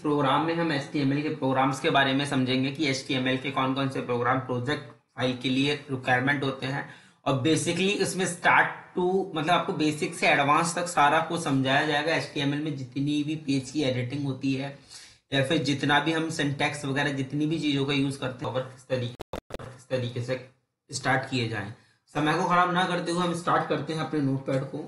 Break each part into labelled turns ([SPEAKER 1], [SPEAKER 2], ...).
[SPEAKER 1] Programme में हम HTML के प्रोग्राम्स के बारे में समझेंगे कि HTML के कौन कौन से प्रोग्राम प्रोजेक्ट फाइल के लिए रिक्वायरमेंट होते हैं, और बेसिकली इसमें स्टार्ट टू मतलब आपको बेसिक से एडवांस तक सारा कुछ समझाया जाएगा। HTML में जितनी भी पेज की एडिटिंग होती है या फिर जितना भी हम सिंटैक्स वगैरह जितनी भी चीजों का यूज करते हैं और किस तरीके से स्टार्ट किए जाएं। समय को खराब ना करते हुए हम स्टार्ट करते हैं अपने नोटपैड को।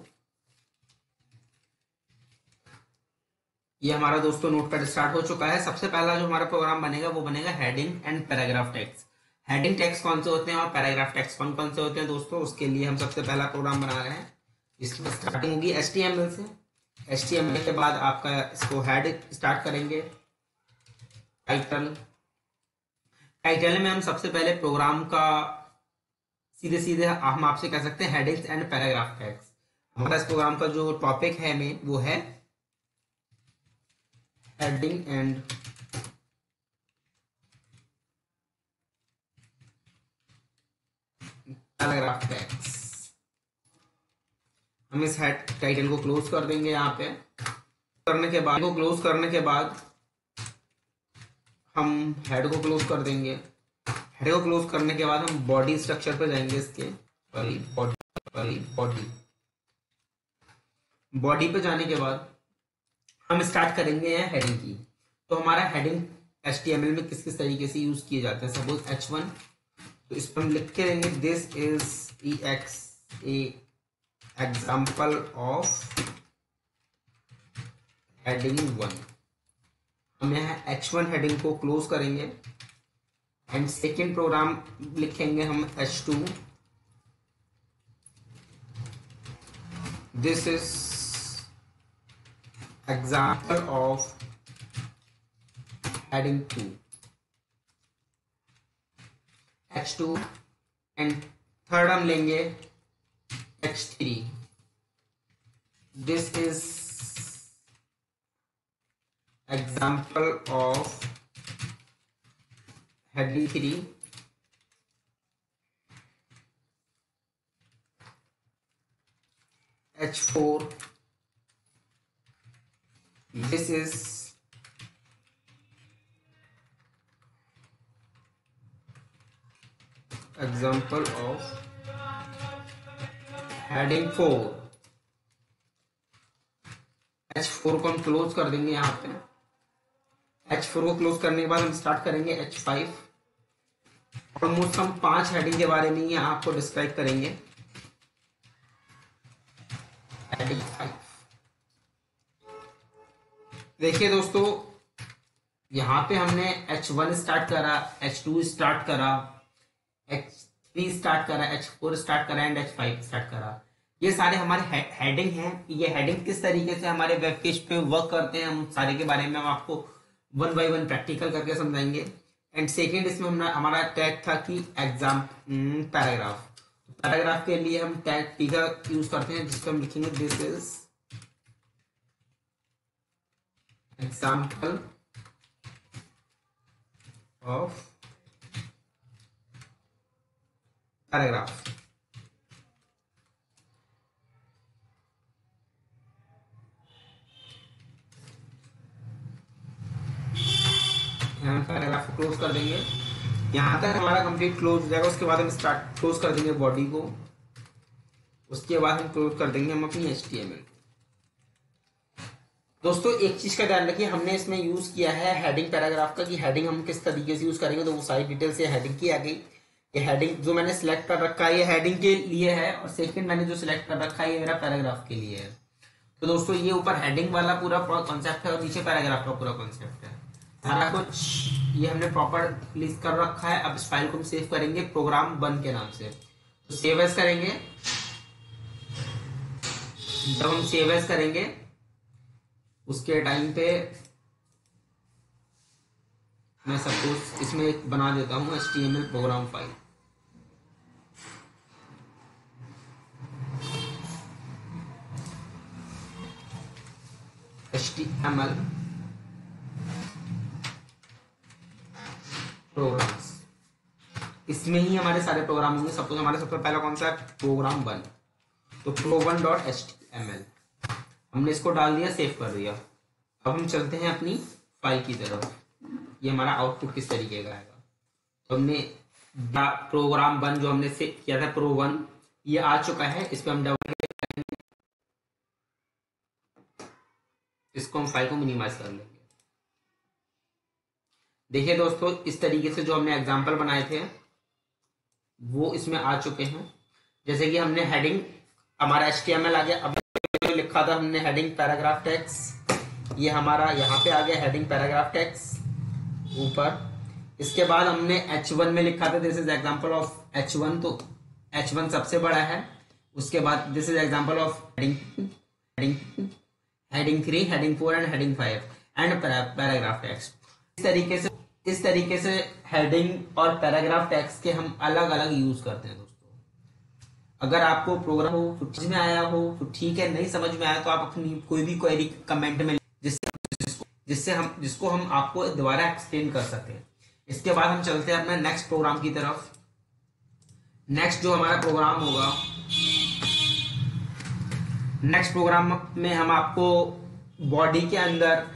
[SPEAKER 1] ये हमारा दोस्तों नोटपैड स्टार्ट हो चुका है। सबसे पहला जो हमारा प्रोग्राम बनेगा वो बनेगा heading and paragraph text. Heading text कौन से होते हैं और पैराग्राफ टेक्स्ट कौन कौन से होते हैं दोस्तों, उसके लिए हम सबसे पहला प्रोग्राम बना रहे हैं। इसकी स्टार्टिंग होगी HTML से। HTML के बाद आपका इसको हेड स्टार्ट करेंगे। टाइटल में हम सबसे पहले प्रोग्राम का सीधे सीधे हम आपसे कह सकते हैं हेडिंग्स एंड पैराग्राफ टेक्स्ट। हमारा इस प्रोग्राम का जो टॉपिक है में वो है हेडिंग एंड पैराग्राफ टेक्स्ट। हम इस हेड टाइटल को क्लोज कर देंगे। यहाँ पे क्लोज करने के बाद हम हेड को क्लोज कर देंगे। हेड को क्लोज करने के बाद हम बॉडी स्ट्रक्चर पे जाएंगे। इसके बॉडी पे जाने के बाद हम स्टार्ट करेंगे हेडिंग की। तो हमारा हेडिंग HTML में किस किस तरीके से यूज किए जाते हैं। सपोज H1, तो इस पर हम लिख के देंगे this is example of heading 1। हम यहाँ H1 हेडिंग को क्लोज करेंगे एंड सेकेंड प्रोग्राम लिखेंगे हम H2। This is example of heading 2 H2 and third हम लेंगे H3। This is example of heading 3। H4, this is example of heading 4। H4 को हम क्लोज कर देंगे। यहाँ पे H4 को क्लोज करने के बाद हम स्टार्ट करेंगे H5। ऑलमोस्ट हम 5 हेडिंग के बारे में यहाँ आपको डिस्क्राइब करेंगे। हेडिंग 5 देखिए दोस्तों, यहाँ पे हमने H1 स्टार्ट करा, H2 स्टार्ट करा, H3 स्टार्ट करा, H4 स्टार्ट करा एंड H5 स्टार्ट करा। ये सारे हमारे हेडिंग हैं। ये हेडिंग किस तरीके से हमारे वेब पेज पे वर्क करते हैं, हम सारे के बारे में हम आपको 1 by 1 प्रैक्टिकल करके समझाएंगे। एंड सेकेंड इसमें हमारा टैग था कि एग्जाम पैराग्राफ। पैराग्राफ के लिए हम टैग P का यूज करते हैं, जिसको हम लिखेंगे this is example of paragraph. Paragraph को क्लोज कर देंगे। यहां तक हमारा कंप्लीट क्लोज हो जाएगा। उसके बाद हम स्टार्ट क्लोज कर देंगे बॉडी को। उसके बाद हम क्लोज कर देंगे हम अपनी HTML। दोस्तों एक चीज का ध्यान रखिए, हमने इसमें यूज किया है हेडिंग पैराग्राफ का, कि हेडिंग हम किस तरीके से यूज करेंगे। तो वो सारी डिटेल से हेडिंग की आ गई। ये हेडिंग जो मैंने सिलेक्ट कर रखा है ये हेडिंग के लिए है, और सेकंड मैंने जो सिलेक्ट कर रखा है ये मेरा पैराग्राफ के लिए है। तो दोस्तों ये ऊपर हेडिंग वाला पूरा कॉन्सेप्ट है और नीचे पैराग्राफ का पूरा कॉन्सेप्ट है। सारा कुछ ये हमने प्रॉपर लिस्ट कर रखा है। अब इस फाइल को हम सेव करेंगे प्रोग्राम 1 के नाम से। तो सेव एज करेंगे। जब हम सेव एज करेंगे उसके टाइम पे मैं सपोज इसमें एक बना देता हूं HTML program file. HTML programs, इसमें ही हमारे सारे प्रोग्राम होंगे। सपोज हमारे सबसे पहला कौन सा है, प्रोग्राम 1। तो pro1.html हमने इसको डाल दिया, सेव कर दिया। अब हम चलते हैं अपनी फाइल की तरफ। ये हमारा आउटपुट किस तरीके का आएगा। तो हमने प्रोग्राम 1 जो हमने सेव किया था प्रो 1, ये आ चुका है। इस पर हम डबल, इसको हम फाइल को मिनिमाइज कर लेंगे। देखिए दोस्तों, इस तरीके से जो हमने एग्जाम्पल बनाए थे वो इसमें आ चुके हैं। जैसे कि हमने हेडिंग, हमारा HTML आ गया। अब जो लिखा था हमने हेडिंग पैराग्राफ टेक्स्ट, ये हमारा यहाँ पे आ गया हेडिंग पैराग्राफ टेक्स्ट ऊपर। इसके बाद हमने H1 में लिखा था this is example of H1, तो H1 सबसे बड़ा है। उसके बाद this is example of heading 3, heading 4 and heading 5 and paragraph text. इस तरीके से हेडिंग और पैराग्राफ टेक्स्ट के हम अलग अलग यूज करते हैं दोस्तों। अगर आपको प्रोग्राम हो समझ में आया हो तो ठीक है, नहीं समझ में आया तो आप अपनी कोई भी क्वेरी कमेंट में जिसको हम आपको दोबारा एक्सप्लेन कर सकें। इसके बाद हम चलते हैं अपने नेक्स्ट प्रोग्राम की तरफ। नेक्स्ट जो हमारा प्रोग्राम होगा, नेक्स्ट प्रोग्राम में हम आपको बॉडी के अंदर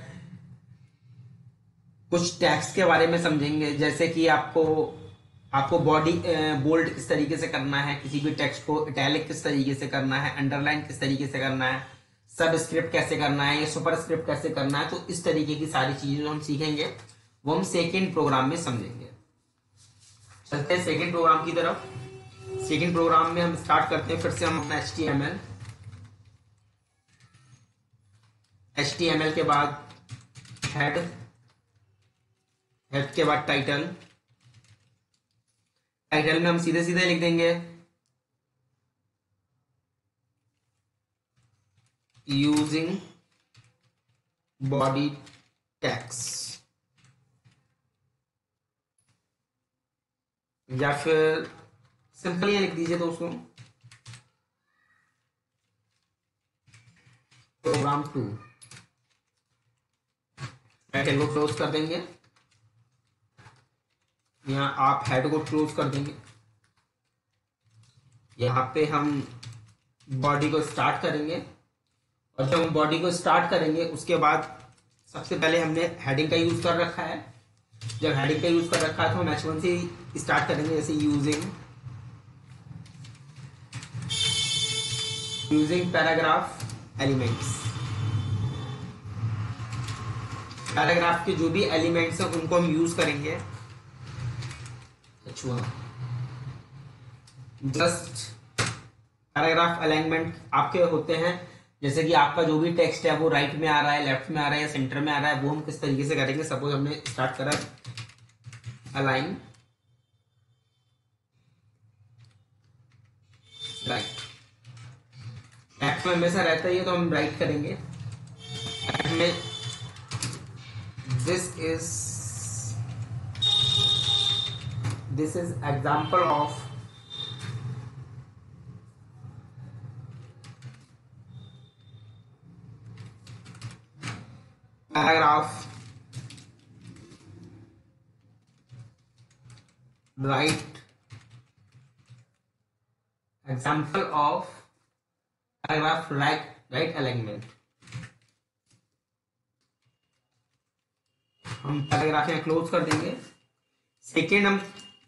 [SPEAKER 1] कुछ टैग्स के बारे में समझेंगे। जैसे कि आपको बॉडी बोल्ड किस तरीके से करना है, किसी भी टेक्स्ट को इटैलिक किस तरीके से करना है, अंडरलाइन किस तरीके से करना है, सब स्क्रिप्ट कैसे करना है, ये सुपर स्क्रिप्ट कैसे करना है। तो इस तरीके की सारी चीजें जो हम सीखेंगे वो हम सेकेंड प्रोग्राम में समझेंगे। चलते हैं सेकेंड प्रोग्राम की तरफ। सेकेंड प्रोग्राम में हम स्टार्ट करते हैं फिर से हम अपना HTML के बाद हेड के बाद टाइटल में हम सीधे सीधे लिख देंगे यूजिंग बॉडी टैग्स, या फिर सिंपली लिख दीजिए दोस्तों प्रोग्राम 2। हेड को क्लोज कर देंगे, यहाँ आप हेड को क्लोज कर देंगे। यहाँ पे हम बॉडी को स्टार्ट करेंगे, और जब हम बॉडी को स्टार्ट करेंगे उसके बाद सबसे पहले हमने हेडिंग का यूज कर रखा है। जब हेडिंग का यूज कर रखा है तो हम H1 से स्टार्ट करेंगे, जैसे यूजिंग पैराग्राफ एलिमेंट्स। पैराग्राफ के जो भी एलिमेंट्स हैं उनको हम यूज करेंगे। जस्ट पैराग्राफ अलाइनमेंट आपके होते हैं, जैसे कि आपका जो भी टेक्स्ट है वो राइट में आ रहा है, लेफ्ट में आ रहा है या सेंटर में आ रहा है, वो हम किस तरीके से करेंगे। सपोज हमने स्टार्ट करा अलाइन राइट, लेफ्ट में हमेशा रहता ही है तो हम राइट करेंगे। में this is example of paragraph right, example of paragraph right alignment। हम पैराग्राफ यहाँ क्लोज कर देंगे। सेकेंड हम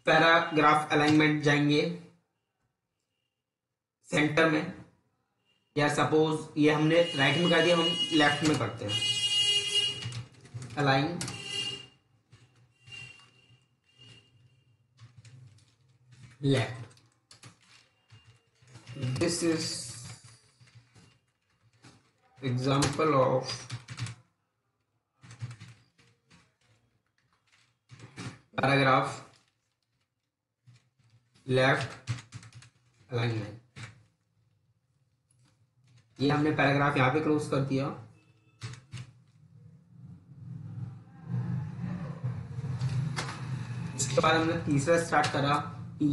[SPEAKER 1] पैराग्राफ अलाइनमेंट जाएंगे सेंटर में, या सपोज ये हमने राइट में कर दिया, हम लेफ्ट में करते हैं align left. This is example of paragraph left alignment. ये हमने पैराग्राफ यहां पे क्लोज कर दिया। इसके बाद हमने तीसरा स्टार्ट करा T,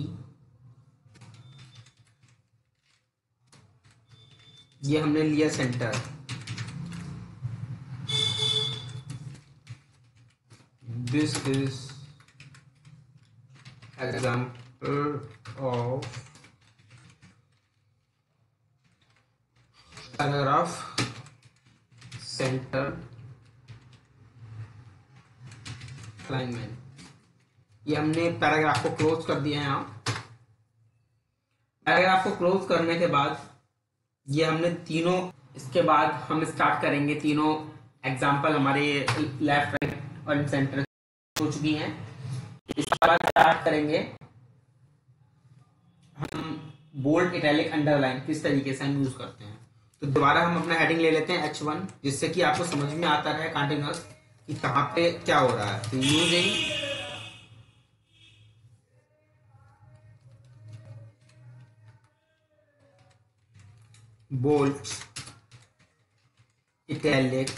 [SPEAKER 1] ये हमने लिया centre. This is example of paragraph center alignment. ये हमने पैराग्राफ को क्लोज कर दिया है। यहाँ पैराग्राफ को क्लोज करने के बाद ये हमने तीनों, इसके बाद हम स्टार्ट करेंगे तीनों एग्जाम्पल हमारे लेफ्ट राइट और सेंटर हो चुकी हैं। इसके बाद स्टार्ट करेंगे हम बोल्ड, इटैलिक, अंडरलाइन किस तरीके से हम यूज करते हैं। तो दोबारा हम अपना हेडिंग ले लेते हैं H1, जिससे कि आपको समझ में आता रहे कंटिन्यूअस कि कहाँ पे क्या हो रहा है। तो using bold, italic,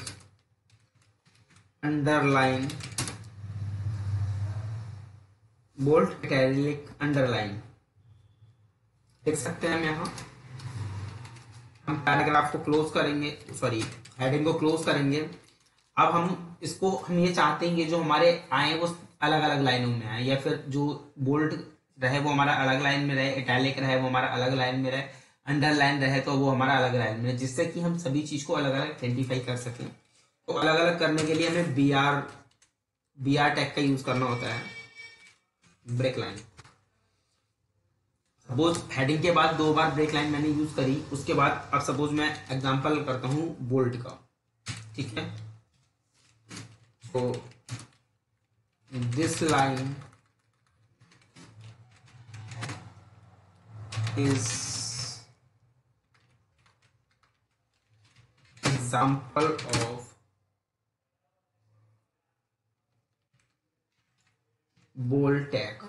[SPEAKER 1] underline, bold, italic, underline देख सकते हैं हम यहाँ। हम पैराग्राफ को क्लोज करेंगे, सॉरी हेडिंग को क्लोज करेंगे। अब हम ये चाहते हैं कि जो हमारे आए वो अलग अलग लाइनों में आए, या फिर जो बोल्ड रहे वो हमारा अलग लाइन में रहे, इटैलिक रहे वो हमारा अलग लाइन में रहे, अंडरलाइन रहे तो वो हमारा अलग लाइन में रहे, जिससे कि हम सभी चीज को अलग अलग आइडेंटिफाई कर सकें। तो अलग अलग करने के लिए हमें बी आर टैग का यूज करना होता है। ब्रेक लाइन, सपोज हेडिंग के बाद 2 बार ब्रेक लाइन मैंने यूज करी, उसके बाद अब सपोज मैं एग्जांपल करता हूं बोल्ड का, ठीक है। तो this line is example of bold tag.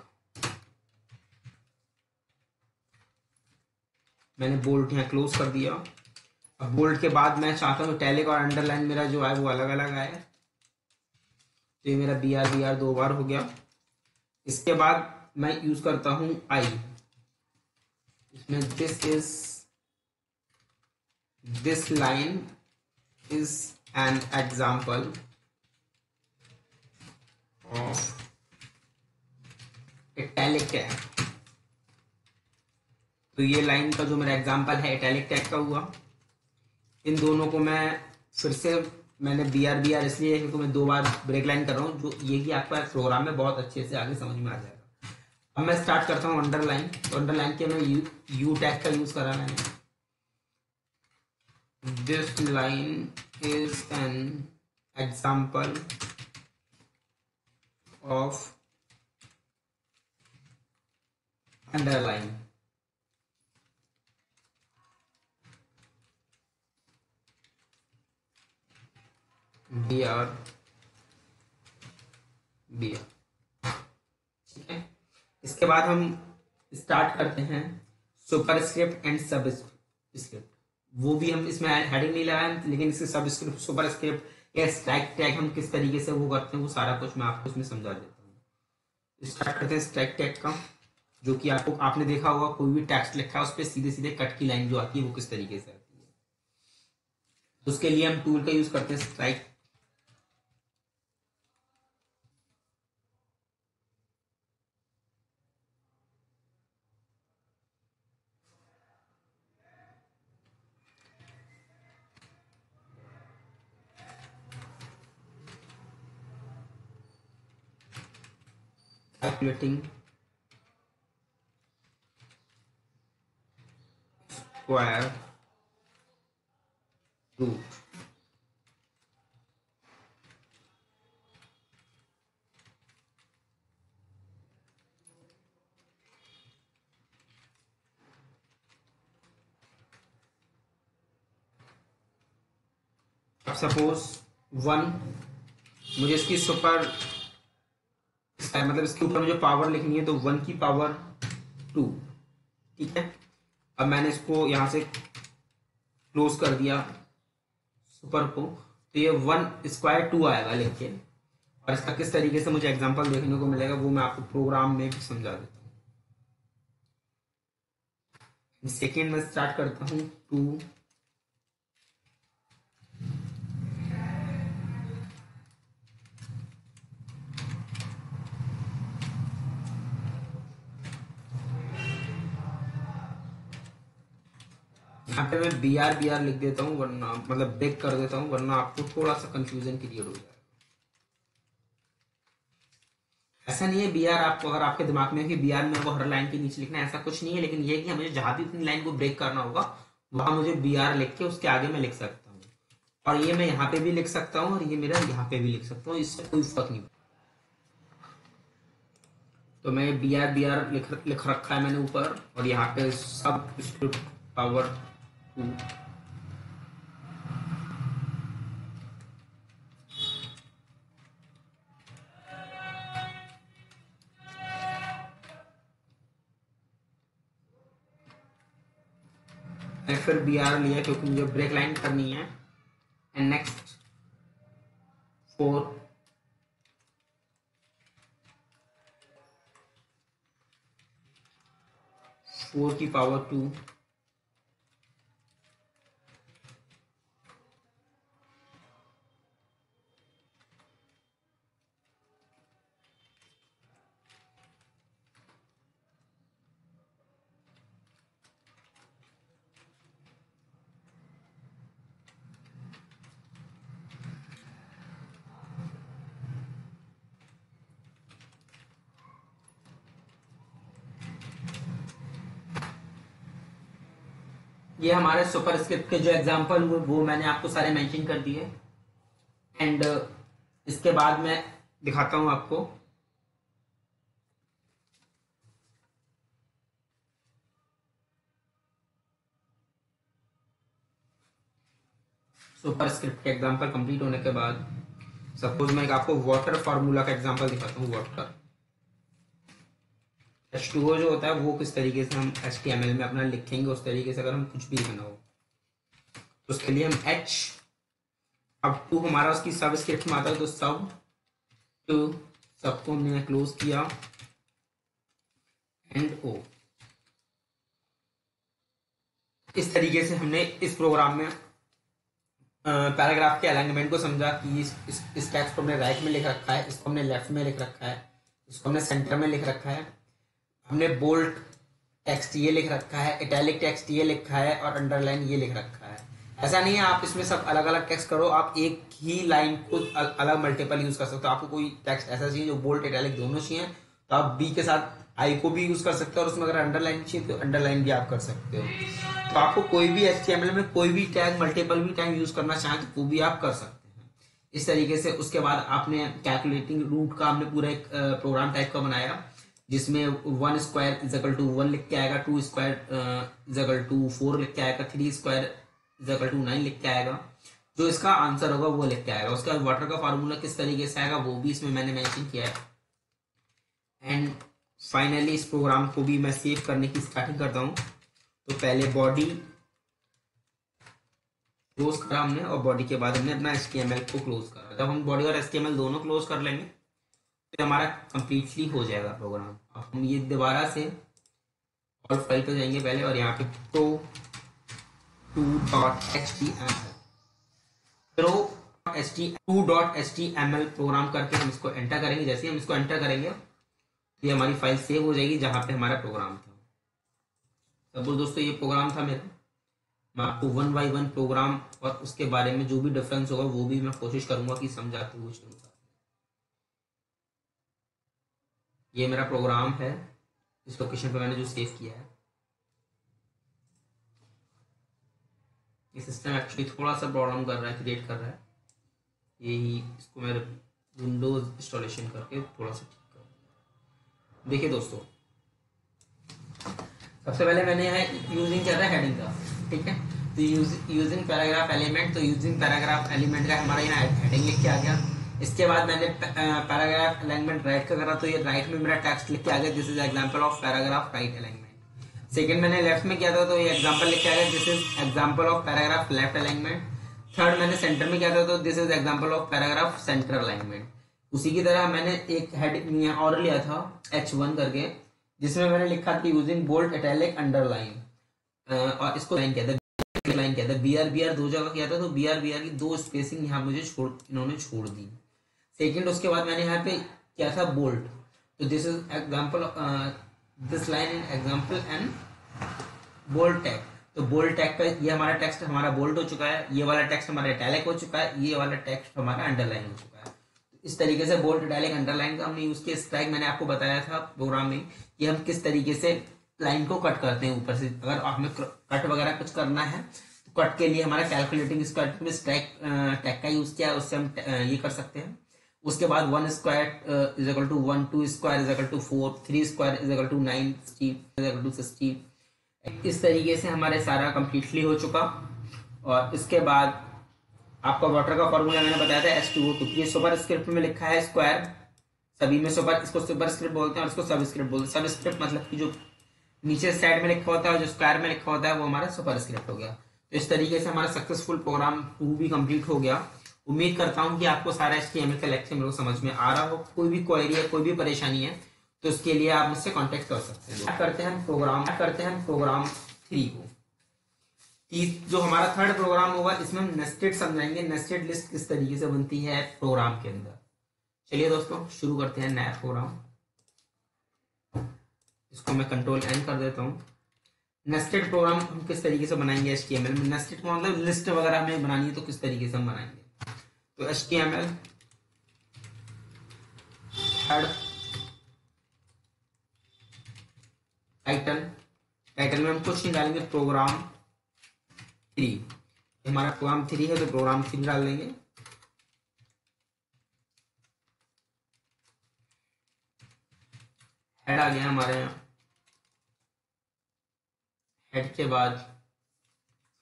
[SPEAKER 1] मैंने बोल्ड यहाँ क्लोज कर दिया। अब बोल्ड के बाद मैं चाहता हूँ इटैलिक और अंडरलाइन मेरा जो है वो अलग अलग आए, तो ये मेरा बी आर 2 बार हो गया। इसके बाद मैं यूज करता हूं आई, इसमें this line is an example of italic tag. तो ये लाइन का जो मेरा एग्जाम्पल है इटैलिक टैग का हुआ। इन दोनों को मैं फिर से मैंने बी आर इसलिए क्योंकि मैं 2 बार ब्रेक लाइन कर रहा हूँ, जो ये कि आपका प्रोग्राम में बहुत अच्छे से आगे समझ में आ जाएगा। अब मैं स्टार्ट करता हूँ अंडरलाइन। तो अंडरलाइन के मैं यू टैग का यूज करा मैंने। This line is an example of underline. B R ठीक है। इसके बाद हम स्टार्ट करते हैं सुपरस्क्रिप्ट एंड सबस्क्रिप्ट। वो भी हम इसमें हेडिंग नहीं लगाए, लेकिन इसके सबस्क्रिप्ट, सुपरस्क्रिप्ट या स्टैक टैग हम किस तरीके से वो करते हैं वो सारा कुछ मैं आपको इसमें समझा देता हूँ। स्टार्ट करते हैं स्टैक टैग का, जो कि आपने देखा होगा कोई भी टेक्स्ट लिखा है उस पर सीधे सीधे कट की लाइन जो आती है वो किस तरीके से आती है। तो उसके लिए हम टूल का यूज करते हैं स्ट्राइक। Calculating square root. अब सपोज 1, मुझे इसकी सुपर मतलब इसके ऊपर मुझे पावर लिखनी है, तो 1 की पावर 2, ठीक है। अब मैंने इसको यहां से क्लोज कर दिया सुपर को, तो ये 1 स्क्वायर 2 आएगा लिख के। और इसका किस तरीके से मुझे एग्जांपल देखने को मिलेगा वो मैं आपको प्रोग्राम में भी समझा देता हूँ। सेकेंड में स्टार्ट करता हूँ 2 यहाँ पे मैं बी आर लिख देता हूँ, वरना मतलब ब्रेक कर देता हूँ, वरना आपको थोड़ा सा कंफ्यूजन क्रिएट हो जाएगा। ऐसा नहीं है बी आर, आपको अगर आपके दिमाग में है कि बी आर में वो हर लाइन के नीचे लिखना है, ऐसा कुछ नहीं है, लेकिन ये है कि मुझे जहां भी अपनी लाइन को ब्रेक करना होगा वहां मुझे बी आर लिख के उसके आगे मैं लिख सकता हूँ, और ये मैं यहाँ पे भी लिख सकता हूँ और ये मेरा यहाँ पे भी लिख सकता हूँ, इससे कोई फर्क नहीं। तो मैं बी आर लिख रखा है मैंने ऊपर, और यहाँ पे सब स्क्रिप्ट पावर 2। फिर बी आर लिया क्योंकि मुझे ब्रेक लाइन करनी है। एंड नेक्स्ट 4 की पावर 2। ये हमारे सुपर स्क्रिप्ट के जो एग्जांपल हुए वो मैंने आपको सारे मेंशन कर दिए। एंड इसके बाद मैं दिखाता हूं आपको सुपर स्क्रिप्ट के एग्जांपल कंप्लीट होने के बाद सपोज मैं आपको वाटर फार्मूला का एग्जांपल दिखाता हूँ। वाटर H2O जो होता है वो किस तरीके से हम HTML में अपना लिखेंगे, उस तरीके से अगर हम कुछ भी लिखना हो तो उसके लिए हम H, अब टू हमारा उसकी सब स्क्रिप्ट में आता है तो सब टू, सबको हमने क्लोज किया एंड ओ। इस तरीके से हमने इस प्रोग्राम में पैराग्राफ के अलाइनमेंट को समझा कि इस टेक्स्ट को हमने राइट में लिख रखा है, इसको हमने लेफ्ट में लिख रखा है, इसको हमने सेंटर में लिख रखा है, हमने बोल्ड टेक्स्ट ये लिख रखा है, इटैलिक टेक्स्ट ये लिखा है और अंडरलाइन ये लिख रखा है। ऐसा नहीं है आप इसमें सब अलग अलग टेक्स्ट करो, आप एक ही लाइन को अलग मल्टीपल यूज कर सकते हो। आपको कोई टेक्स्ट ऐसा चाहिए जो बोल्ड इटैलिक दोनों चाहिए तो आप बी के साथ आई को भी यूज कर सकते हो, और उसमें अगर अंडरलाइन चाहिए तो अंडरलाइन भी आप कर सकते हो। तो आपको कोई भी HTML में कोई भी टैग मल्टीपल भी टैग यूज करना चाहें तो वो भी आप कर सकते हैं इस तरीके से। उसके बाद आपने कैलकुलेटिंग रूट का हमने पूरा एक प्रोग्राम टाइप का बनाया जिसमें 1 स्क्वायर इज इक्वल टू 1 लिख के आएगा, 2 स्क्वायर इज इक्वल टू 4 लिख के आएगा, 3 स्क्वायर इज इक्वल टू 9 लिख के आएगा। जो इसका आंसर होगा वो लिख के आएगा। उसके बाद वाटर का फार्मूला किस तरीके से आएगा वो भी इसमें मैंने मेंशन किया है। एंड फाइनली इस प्रोग्राम को भी मैं सेव करने की स्टार्टिंग करता हूँ। तो पहले बॉडी क्लोज करा हमने, और बॉडी के बाद हमने अपना HTML को क्लोज करा। जब हम बॉडी और HTML दोनों क्लोज कर लेंगे तो हमारा कंप्लीटली हो जाएगा प्रोग्राम। अब हम ये दोबारा से ऑल फाइल पे जाएंगे पहले, और यहाँ पे pro2.html प्रोग्राम करके हम इसको एंटर करेंगे। जैसे हम इसको एंटर करेंगे तो ये हमारी फाइल सेव हो जाएगी जहां पे हमारा प्रोग्राम था। सपोज दोस्तों ये प्रोग्राम था मेरा, मैं आपको 1 बाय 1 प्रोग्राम और उसके बारे में जो भी डिफरेंस होगा वो भी मैं कोशिश करूंगा कि समझाते हुए चलूंगा। ये मेरा प्रोग्राम है, इस लोकेशन पे मैंने जो सेव किया है। ये सिस्टम एक्चुअली थोड़ा सा प्रॉब्लम कर रहा है, क्रिएट कर रहा है। यही इसको मैं विंडोज इंस्टॉलेशन करके थोड़ा सा ठीक करूँगा। देखिए दोस्तों, सबसे पहले मैंने यहाँ यूजिंग किया था हेडिंग का, ठीक है। तो यूजिंग पैराग्राफ एलिमेंट, तो यूजिंग पैराग्राफ एलिमेंट का हमारा यहाँ हेडिंग लिख के आ गया। इसके बाद मैंने पैराग्राफ अलाइनमेंट राइट का करा, तो ये राइट में मेरा टेक्स्ट लिख के आ गया, this is example of paragraph right alignment. Second मैंने लेफ्ट में किया था तो ये एग्जांपल लिख के आ गया, this is example of paragraph left alignment. Third मैंने सेंटर में किया था तो this is example of paragraph centre alignment. उसी की तरह मैंने एक हेड और लिया था H1 करके, जिसमें मैंने लिखा था यूजिंग बोल्ड इटैलिक अंडरलाइन, और इसको लाइन किया था, लाइन किया था। BR दो जगह किया था, तो BR की 2 स्पेसिंग यहाँ मुझे इन्होंने छोड़ दी। सेकंड उसके बाद मैंने यहाँ पे किया था बोल्ड, तो this is example, this line in example and bold tag. तो बोल्ड टैग का ये हमारा टेक्स्ट हमारा बोल्ड हो चुका है, ये वाला टेक्स्ट हमारा इटैलिक हो चुका है, ये वाला टेक्स्ट हमारा अंडरलाइन हो चुका है। इस तरीके से बोल्ड इटैलिक अंडरलाइन का हमने यूज किया। स्ट्राइक मैंने आपको बताया था प्रोग्राम में कि हम किस तरीके से लाइन को कट करते हैं ऊपर से। अगर हमें कट वगैरह कुछ करना है तो कट के लिए हमारा कैलकुलेटिंग स्क्वायर में स्ट्राइक टैग का यूज किया, उससे हम ये कर सकते हैं। उसके बाद 1 square is equal to 1, 2 square is equal to 4, 3 square is equal to 9, 16 is equal to 16। इस तरीके से हमारे सारा कंप्लीटली हो चुका। और इसके बाद आपका वाटर का फॉर्मूला मैंने बताया था H2O2। ये सुपर स्क्रिप्ट में लिखा है स्क्वायर, सभी में सुपर, इसको सुपर स्क्रिप्ट बोलते हैं और इसको सब स्क्रिप्ट बोलते हैं। सब स्क्रिप्ट मतलब कि जो नीचे साइड में लिखा होता है, जो स्क्वायर में लिखा होता है, वो हमारा सुपर स्क्रिप्ट हो गया। तो इस तरीके से हमारा सक्सेसफुल प्रोग्राम 2 भी कंप्लीट हो गया। उम्मीद करता हूं कि आपको सारा HTML का लेक्चर मेरे को समझ में आ रहा हो। कोई भी क्वेरी है, कोई भी परेशानी है तो उसके लिए आप मुझसे कांटेक्ट कर सकते हैं। करते हैं प्रोग्राम 3 को। जो हमारा थर्ड प्रोग्राम होगा इसमें हम नेस्टेड समझाएंगे, नेस्टेड लिस्ट किस तरीके से बनती है प्रोग्राम के अंदर। चलिए दोस्तों शुरू करते हैं नया प्रोग्राम। इसको मैं Ctrl+N कर देता हूँ। नेस्टेड प्रोग्राम हम किस तरीके से बनाएंगे HTML में। नेस्टेड का मतलब लिस्ट वगैरह हमें बनानी है तो किस तरीके से हम बनाएंगे। तो HTML हेड, टाइटल में हम कुछ नहीं डालेंगे, प्रोग्राम 3। हमारा प्रोग्राम 3 है तो प्रोग्राम 3 डाल देंगे। हेड आ गया हमारे यहाँ। हेड के बाद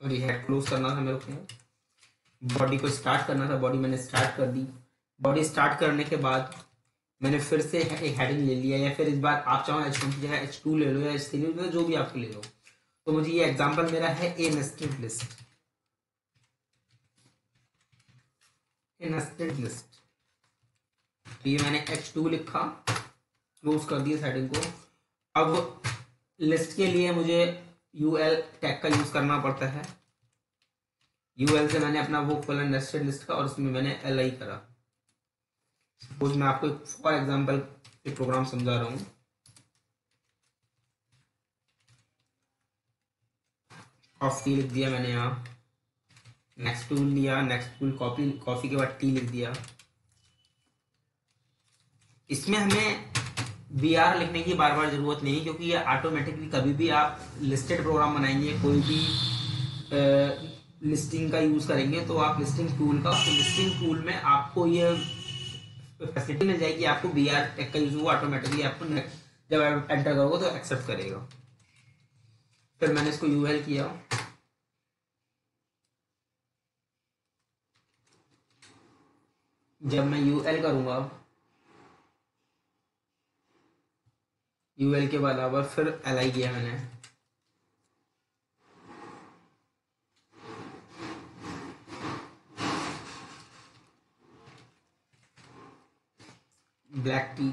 [SPEAKER 1] सॉरी हेड क्लोज करना था मेरे को। बॉडी को स्टार्ट करना था, बॉडी मैंने स्टार्ट कर दी। बॉडी स्टार्ट करने के बाद मैंने फिर से एक हेडिंग ले लिया, या फिर इस बार आप चाहो H1 की जगह H2 ले लो या H3 ले लो, जो भी आपको ले लो। तो मुझे ये एग्जांपल मेरा है ए नेस्टेड लिस्ट। तो ये मैंने H2 लिखा, क्लोज कर दिया हेडिंग को। अब लिस्ट के लिए मुझे UL टैग का यूज करना पड़ता है। UL से मैंने अपना वो खोला नेस्टेड लिस्ट का और उसमें मैंने LI करा। सपोज मैं आपको फॉर एग्जांपल एक प्रोग्राम समझा रहा हूं। कॉफी लिख दिया मैंने यहाँ, नेक्स्ट टूल लिया, नेक्स्ट टूल कॉफी के बाद टी लिख दिया। इसमें हमें BR लिखने की बार बार जरूरत नहीं, क्योंकि ये ऑटोमेटिकली कभी भी आप लिस्टेड प्रोग्राम बनाएंगे, कोई भी लिस्टिंग का यूज करेंगे तो आप लिस्टिंग टूल में आपको ये फैसिलिटी मिल जाएगी। आपको BR टैग का यूज वो ऑटोमेटिकली आपको जब आप एंटर करोगे तो एक्सेप्ट करेगा। फिर मैंने इसको UL किया। जब मैं UL करूंगा, UL के बाद अब फिर LI किया मैंने। Black T.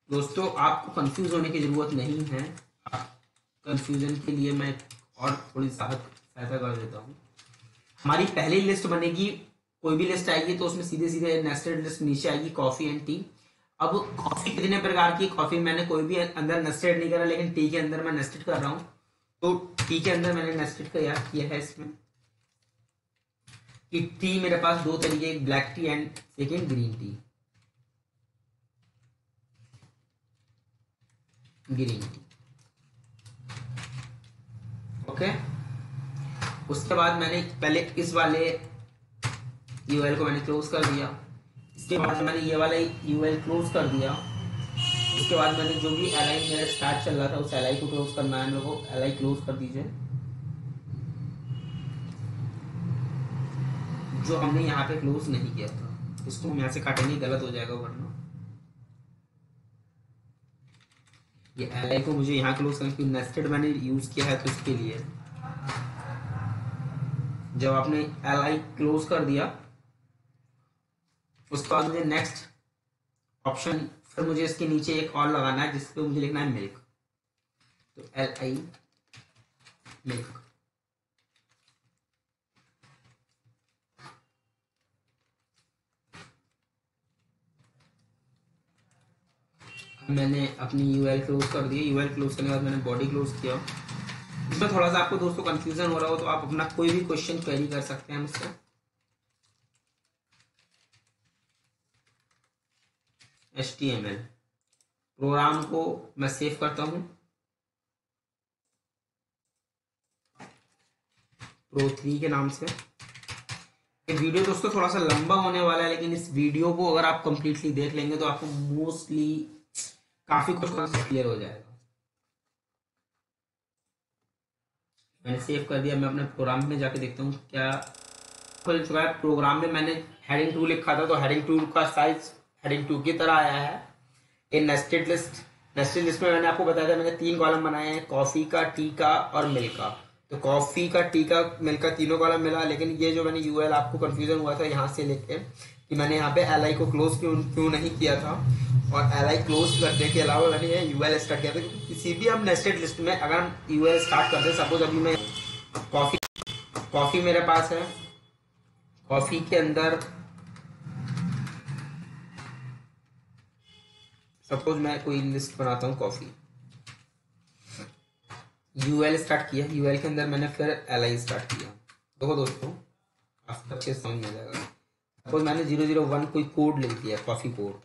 [SPEAKER 1] दोस्तों आपको कंफ्यूज होने की जरूरत नहीं है। कंफ्यूजन के लिए मैं और थोड़ी सहायता कर देता हूँ। हमारी पहली लिस्ट बनेगी, कोई भी लिस्ट आएगी तो उसमें सीधे सीधे नेस्टेड लिस्ट नीचे आएगी, कॉफी एंड टी। अब कॉफी कितने प्रकार की, कॉफी मैंने कोई भी अंदर नेस्टेड नहीं करा, लेकिन टी के अंदर मैं नेस्टेड कर रहा हूँ। तो टी के अंदर मैंने नेस्टेड किया है इसमें कि टी मेरे पास दो तरीके, एक black T and second green tea. Okay. उसके बाद मैंने पहले इस वाले UL को मैंने क्लोज कर दिया। इसके बाद मैंने ये वाला UL क्लोज कर दिया। उसके बाद मैंने जो भी LI मेरा स्टार्ट चल रहा था उस LI को क्लोज करना है मेरे को। LI क्लोज कर दीजिए। जो हमने यहाँ पे क्लोज नहीं किया था इसको हम यहाँ से काटेंगे, गलत हो जाएगा वरना। ये LI को मुझे यहाँ क्लोज करना, क्योंकि नेस्टेड मैंने यूज किया है तो इसके लिए। जब आपने LI क्लोज कर दिया उसके बाद मुझे नेक्स्ट ऑप्शन, फिर मुझे इसके नीचे एक और लगाना है जिसपे मुझे लिखना है मिल्क। तो LI मिल्क। मैंने अपनी UL क्लोज कर दी। UL क्लोज करने के बाद मैंने बॉडी क्लोज किया। इसमें थोड़ा सा आपको दोस्तों कंफ्यूजन हो रहा हो तो आप अपना कोई भी क्वेश्चन क्वेरी कर सकते हैं मुझसे। HTML प्रोग्राम को मैं सेव करता हूँ Pro3 के नाम से। ये वीडियो दोस्तों थोड़ा सा लंबा होने वाला है, लेकिन इस वीडियो को अगर आप कंप्लीटली देख लेंगे तो आपको मोस्टली काफी कुछ क्लियर हो जाएगा। मैंने सेव कर दिया। मैं अपने प्रोग्राम में जाके देखता हूँ क्या खुल चुका है। प्रोग्राम में मैंने हेडिंग 2 लिखा था, तो हेडिंग 2 का साइज हेडिंग 2 की तरह आया है। ये नेस्टेड लिस्ट में मैंने आपको बताया था, मैंने 3 कॉलम बनाए हैं, कॉफी का, टी का और मिल्क का। तो कॉफी का, टी का, मिल्क का तीनों कॉलम मिला। लेकिन ये जो मैंने यूएल, आपको कंफ्यूजन हुआ था यहाँ से लेके कि मैंने यहाँ पे एल आई को क्लोज क्यों नहीं किया था, और एल आई क्लोज करने के अलावा मैंने यूएल स्टार्ट किया था। किसी भी हम नेस्टेड लिस्ट में अगर हम यूएल स्टार्ट करते हैं, सपोज अभी मैं कॉफी मेरे पास है, कॉफी के अंदर सपोज मैं कोई लिस्ट बनाता हूँ कॉफी, यूएल स्टार्ट किया, यूएल के अंदर मैंने फिर एल स्टार्ट किया। देखो दोस्तों आपको अच्छे समझ में आ जाएगा। सपोज मैंने 001 कोई कोड लिख दिया, कॉफी कोड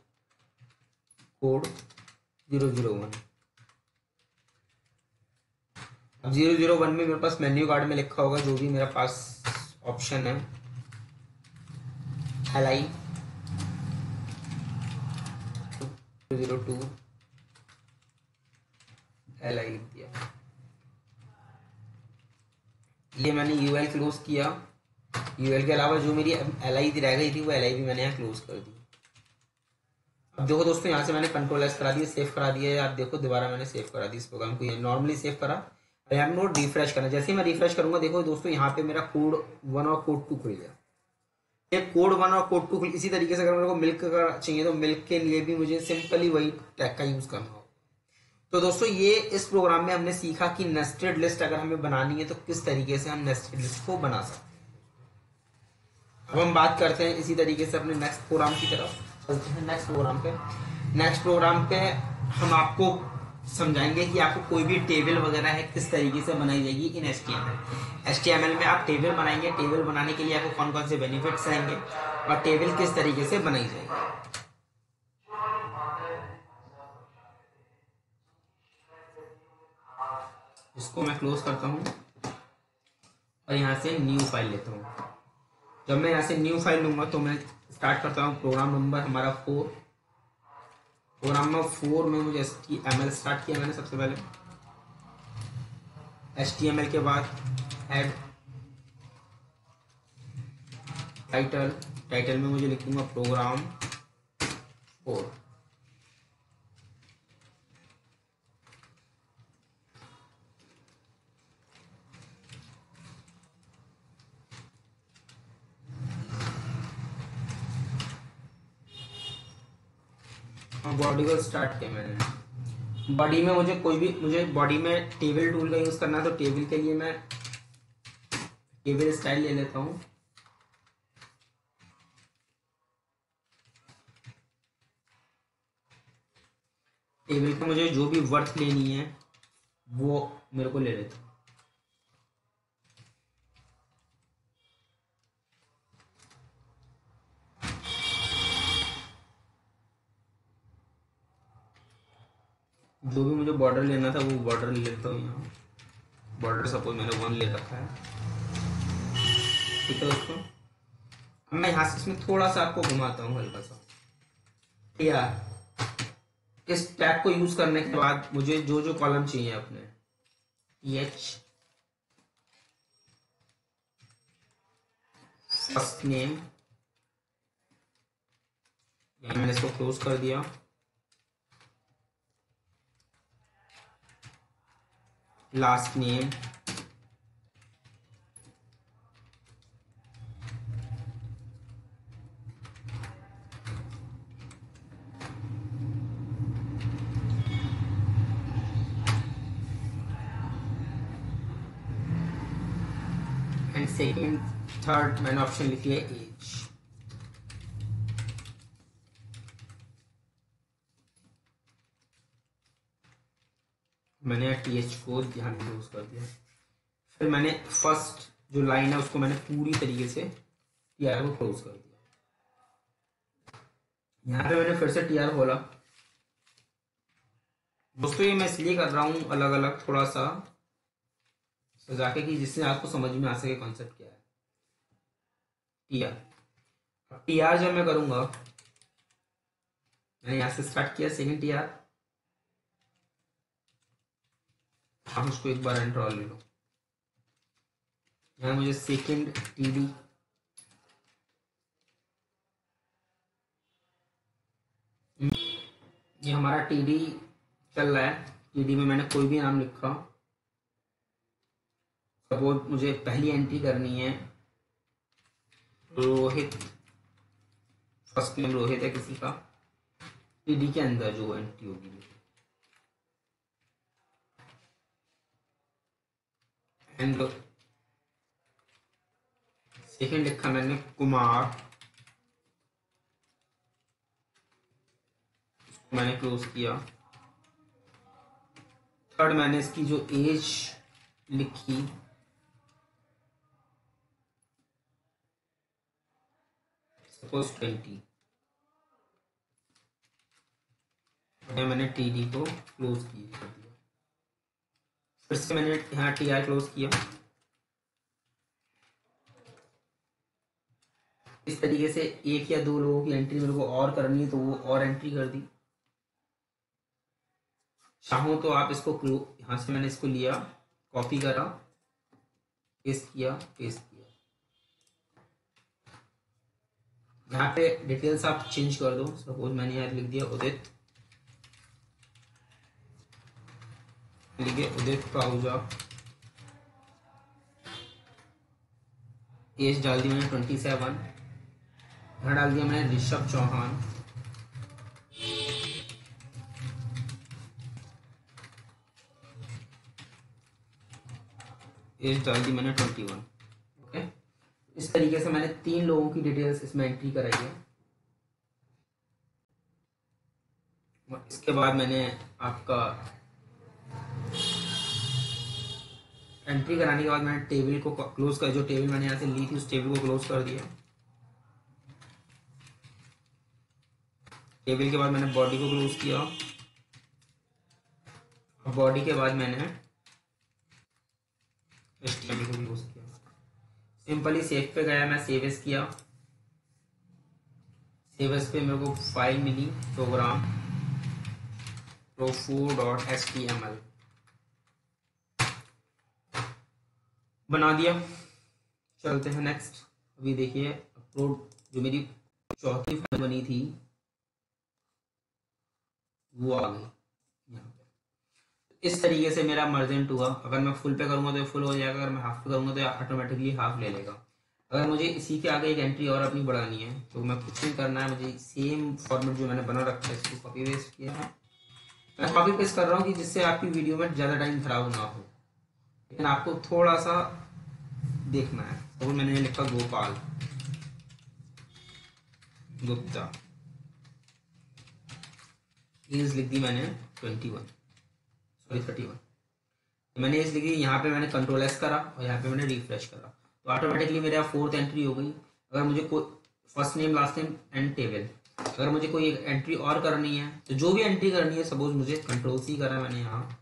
[SPEAKER 1] 001। अब 001 में मेरे पास मेन्यू कार्ड में लिखा होगा जो भी मेरे पास ऑप्शन है, LI 002 LI लिख दिया। ये मैंने यूएल क्लोज किया। यूएल के अलावा जो मेरी LI रह गई थी वो LI भी मैंने यहाँ क्लोज कर दी। अब देखो दोस्तों यहाँ से मैंने कंट्रोल एस करा दिया, सेव करा दिया। आप देखो दोबारा मैंने सेव करा दी इस प्रोग्राम को। नॉर्मली सेव करा, यहाँ नोट रिफ्रेश करना। जैसे ही मैं रिफ्रेश करूंगा देखो दोस्तों यहाँ पे मेरा कोड 1 और कोड 2 खुल गया। ये कोड 1 और कोड 2 खुल। इसी तरीके से अगर मेरे को मिल्क का चाहिए तो मिल्क के लिए भी मुझे सिंपली वही टैग का यूज करना होगा। तो दोस्तों ये इस प्रोग्राम में हमने सीखा कि नेस्टेड लिस्ट अगर हमें बनानी है तो किस तरीके से हम नेस्टेड लिस्ट को बना सकते हैं। अब हम बात करते हैं इसी तरीके से अपने नेक्स्ट प्रोग्राम की तरफ चलते हैं। नेक्स्ट प्रोग्राम पे हम आपको समझाएंगे कि आपको कोई भी टेबल वगैरह है किस तरीके से बनाई जाएगी इन HTML में। आप टेबल बनाएंगे, टेबल बनाने के लिए आपको कौन कौन से बेनिफिट्स आएंगे और टेबल किस तरीके से बनाई जाएगी। इसको मैं क्लोज करता हूं और यहां से न्यू फाइल लेता हूं। जब मैं यहां से न्यू फाइल लूंगा तो मैं स्टार्ट करता हूं। प्रोग्राम नंबर हमारा 4। प्रोग्राम नंबर 4 में मुझे HTML स्टार्ट किया मैंने सबसे पहले। HTML के बाद हेड, टाइटल में मुझे लिखूंगा प्रोग्राम 4। बॉडी को स्टार्ट किया मैंने। बॉडी में मुझे बॉडी में टेबल टूल का यूज करना है, तो टेबल के लिए मैं टेबल स्टाइल ले लेता हूं। टेबल पे मुझे जो भी वर्थ लेनी है वो मेरे को ले लेता हूं। जो भी मुझे बॉर्डर लेना था वो बॉर्डर ले लेता हूँ। यहाँ बॉर्डर सपोज मैंने 1 ले रखा है, ठीक है दोस्तों। अब मैं यहाँ से इसमें थोड़ा सा आपको घुमाता हूँ हल्का सा। या इस टैग को यूज करने के बाद मुझे जो जो कॉलम चाहिए अपने फर्स्ट नेम, मैंने इसको क्लोज कर दिया। Last name, and second third मैंने ऑप्शन लिख लिया एज। मैंने TH को ध्यान क्लोज कर दिया। फिर मैंने फर्स्ट जो लाइन है उसको मैंने पूरी तरीके से TR को क्लोज कर दिया। यहाँ पे मैंने फिर से टीआर खोला दोस्तों। ये मैं इसलिए कर रहा हूँ अलग अलग थोड़ा सा सजा के कि जिससे आपको समझ में आ सके कॉन्सेप्ट क्या है। टीआर, टीआर जब मैं करूंगा, मैंने यहाँ से स्टार्ट किया सेकंड टीआर, आप उसको एक बार एंटर और ले लो। यहाँ मुझे सेकंड टीडी, ये हमारा टीडी चल रहा है। टीडी में मैंने कोई भी नाम लिखा, सपोज मुझे पहली एंट्री करनी है रोहित, फर्स्ट नेम रोहित है किसी का, टीडी के अंदर जो एंट्री होगी। एंड सेकंड लिखा मैंने कुमार, मैंने क्लोज किया। थर्ड मैंने इसकी जो एज लिखी, सपोज 20, मैंने टीडी को क्लोज कर दिया। फिर से मैंने यहाँ टीआर क्लोज किया। इस तरीके से एक या दो लोगों की एंट्री मेरे को और करनी है तो वो और एंट्री कर दी। चाहो तो आप इसको यहां से मैंने इसको लिया, कॉपी करा, पेस्ट किया, पेस्ट किया। यहाँ पे डिटेल्स आप चेंज कर दो। सपोज मैंने यहाँ लिख दिया उदित, लिखे उदित पाहुजा, एज डाल दी मैंने 27, यहाँ डाल दिया मैंने ऋषभ चौहान, एज डाल दी मैंने 21। ओके, इस तरीके से मैंने 3 लोगों की डिटेल्स इसमें एंट्री कराई है। इसके बाद मैंने आपका एंट्री कराने के बाद मैंने टेबल को क्लोज कर, जो टेबल मैंने यहाँ से ली थी उस टेबल को क्लोज कर दिया। टेबल के बाद मैंने बॉडी को क्लोज किया। बॉडी के बाद मैंने इस टेबल को क्लोज किया। सिंपली सेव पे गया, मैं सेव एज किया। सेव एज पे मेरे को फाइल मिली प्रोग्राम pro4.html, बना दिया। चलते हैं नेक्स्ट। अभी देखिए अपलोड, जो मेरी चौथी फाइल बनी थी वो आ गई यहाँ पे। इस तरीके से मेरा मर्जेंट हुआ। अगर मैं फुल पे करूंगा तो फुल हो जाएगा, अगर मैं हाफ पे करूंगा तो ऑटोमेटिकली हाफ ले लेगा। अगर मुझे इसी के आगे एक एंट्री और अपनी बढ़ानी है तो मैं कुछ नहीं करना है, मुझे सेम फॉर्मेट जो मैंने बना रखा है इसको कॉपी पेस्ट किया है। मैं कॉपी पेस्ट कर रहा हूँ कि जिससे आपकी वीडियो में ज़्यादा टाइम खराब ना हो, लेकिन आपको थोड़ा सा देखना है। तो मैंने लिखा गोपाल गुप्ता, एज लिख दी मैंने 31। मैंने एज लिखी, यहाँ पे मैंने कंट्रोल एस करा और यहाँ पे मैंने रिफ्रेश करा तो ऑटोमेटिकली मेरा 4th एंट्री हो गई। अगर मुझे कोई first name last name and table, अगर मुझे कोई एक एंट्री और करनी है तो जो भी एंट्री करनी है, सपोज मुझे कंट्रोल सी करा मैंने यहाँ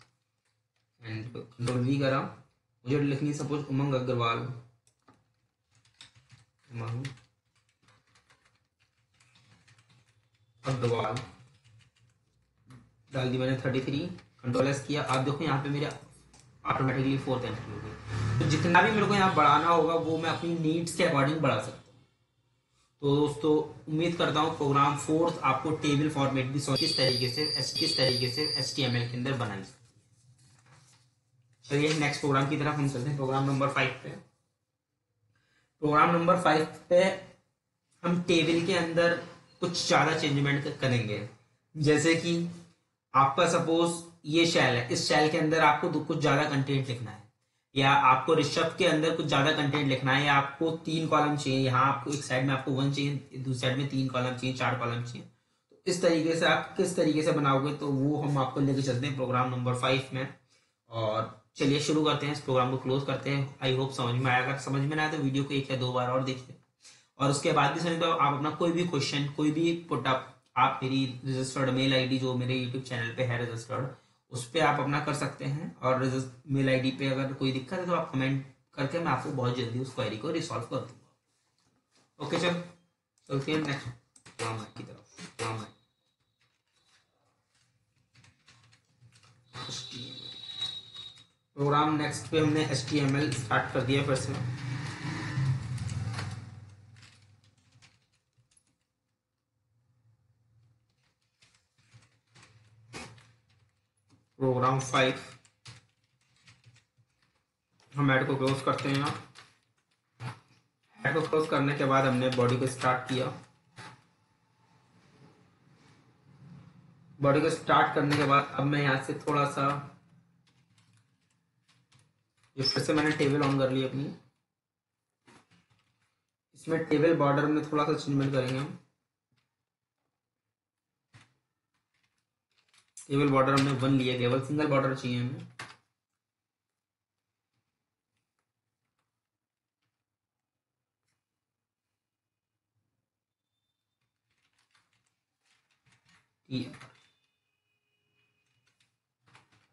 [SPEAKER 1] एंड कंट्रोल वी करा, मुझे लिखनी सपोज उमंग अग्रवाल, उमंग अग्रवाल डाल दी मैंने 33, कंट्रोल एस किया। आप देखो यहाँ पे मेरे ऑटोमेटिकली 4th एंट्री हो गई। तो जितना भी मेरे को यहाँ बढ़ाना होगा वो मैं अपनी नीड्स के अकॉर्डिंग बढ़ा सकता हूँ। तो दोस्तों उम्मीद करता हूँ प्रोग्राम 4th आपको टेबल फॉर्मेट भी किस तरीके से HTML के अंदर बनाई। चलिए नेक्स्ट प्रोग्राम की तरफ हम चलते हैं, प्रोग्राम नंबर 5 पे। प्रोग्राम नंबर 5 पे हम टेबल के अंदर कुछ ज्यादा चेंजमेंट करेंगे। जैसे कि आपका सपोज ये शैल है, इस शैल के अंदर आपको कुछ ज्यादा कंटेंट लिखना है, या आपको ऋषभ के अंदर कुछ ज्यादा कंटेंट लिखना है, या आपको 3 कॉलम चाहिए, यहाँ आपको एक साइड में आपको 1 चाहिए, दूसरी साइड में 3 कॉलम चाहिए, 4 कॉलम चाहिए। तो इस तरीके से आप किस तरीके से बनाओगे तो वो हम आपको लेके चलते हैं प्रोग्राम नंबर 5 में। और चलिए शुरू करते हैं, इस प्रोग्राम को क्लोज करते हैं। आई होप समझ में आया। अगर समझ में ना आया तो वीडियो को 1 या 2 बार और देखिए, और उसके बाद भी समझ में आप अपना कोई भी क्वेश्चन, कोई भी पुटअप आप मेरी रजिस्टर्ड मेल आईडी जो मेरे यूट्यूब चैनल पे है रजिस्टर्ड, उस पर आप अपना कर सकते हैं। और मेल आईडी पे अगर कोई दिक्कत है तो आप कमेंट करके मैं आपको बहुत जल्दी उस क्वेरी को रिसॉल्व कर दूंगा। ओके चल चलते हैं नेक्स्ट की तरफ। प्रोग्राम नेक्स्ट पे हमने HTML स्टार्ट कर दिया फिर से। प्रोग्राम 5 हम ऐड को क्लोज करते हैं। ऐड को क्लोज करने के बाद हमने बॉडी को स्टार्ट किया। बॉडी को स्टार्ट करने के बाद अब मैं यहाँ से थोड़ा सा फिर से मैंने टेबल ऑन कर ली अपनी। इसमें टेबल बॉर्डर में थोड़ा सा चेंजमेंट करेंगे हम। टेबल बॉर्डर हमने 1 लिया, केवल सिंगल बॉर्डर चाहिए हमें।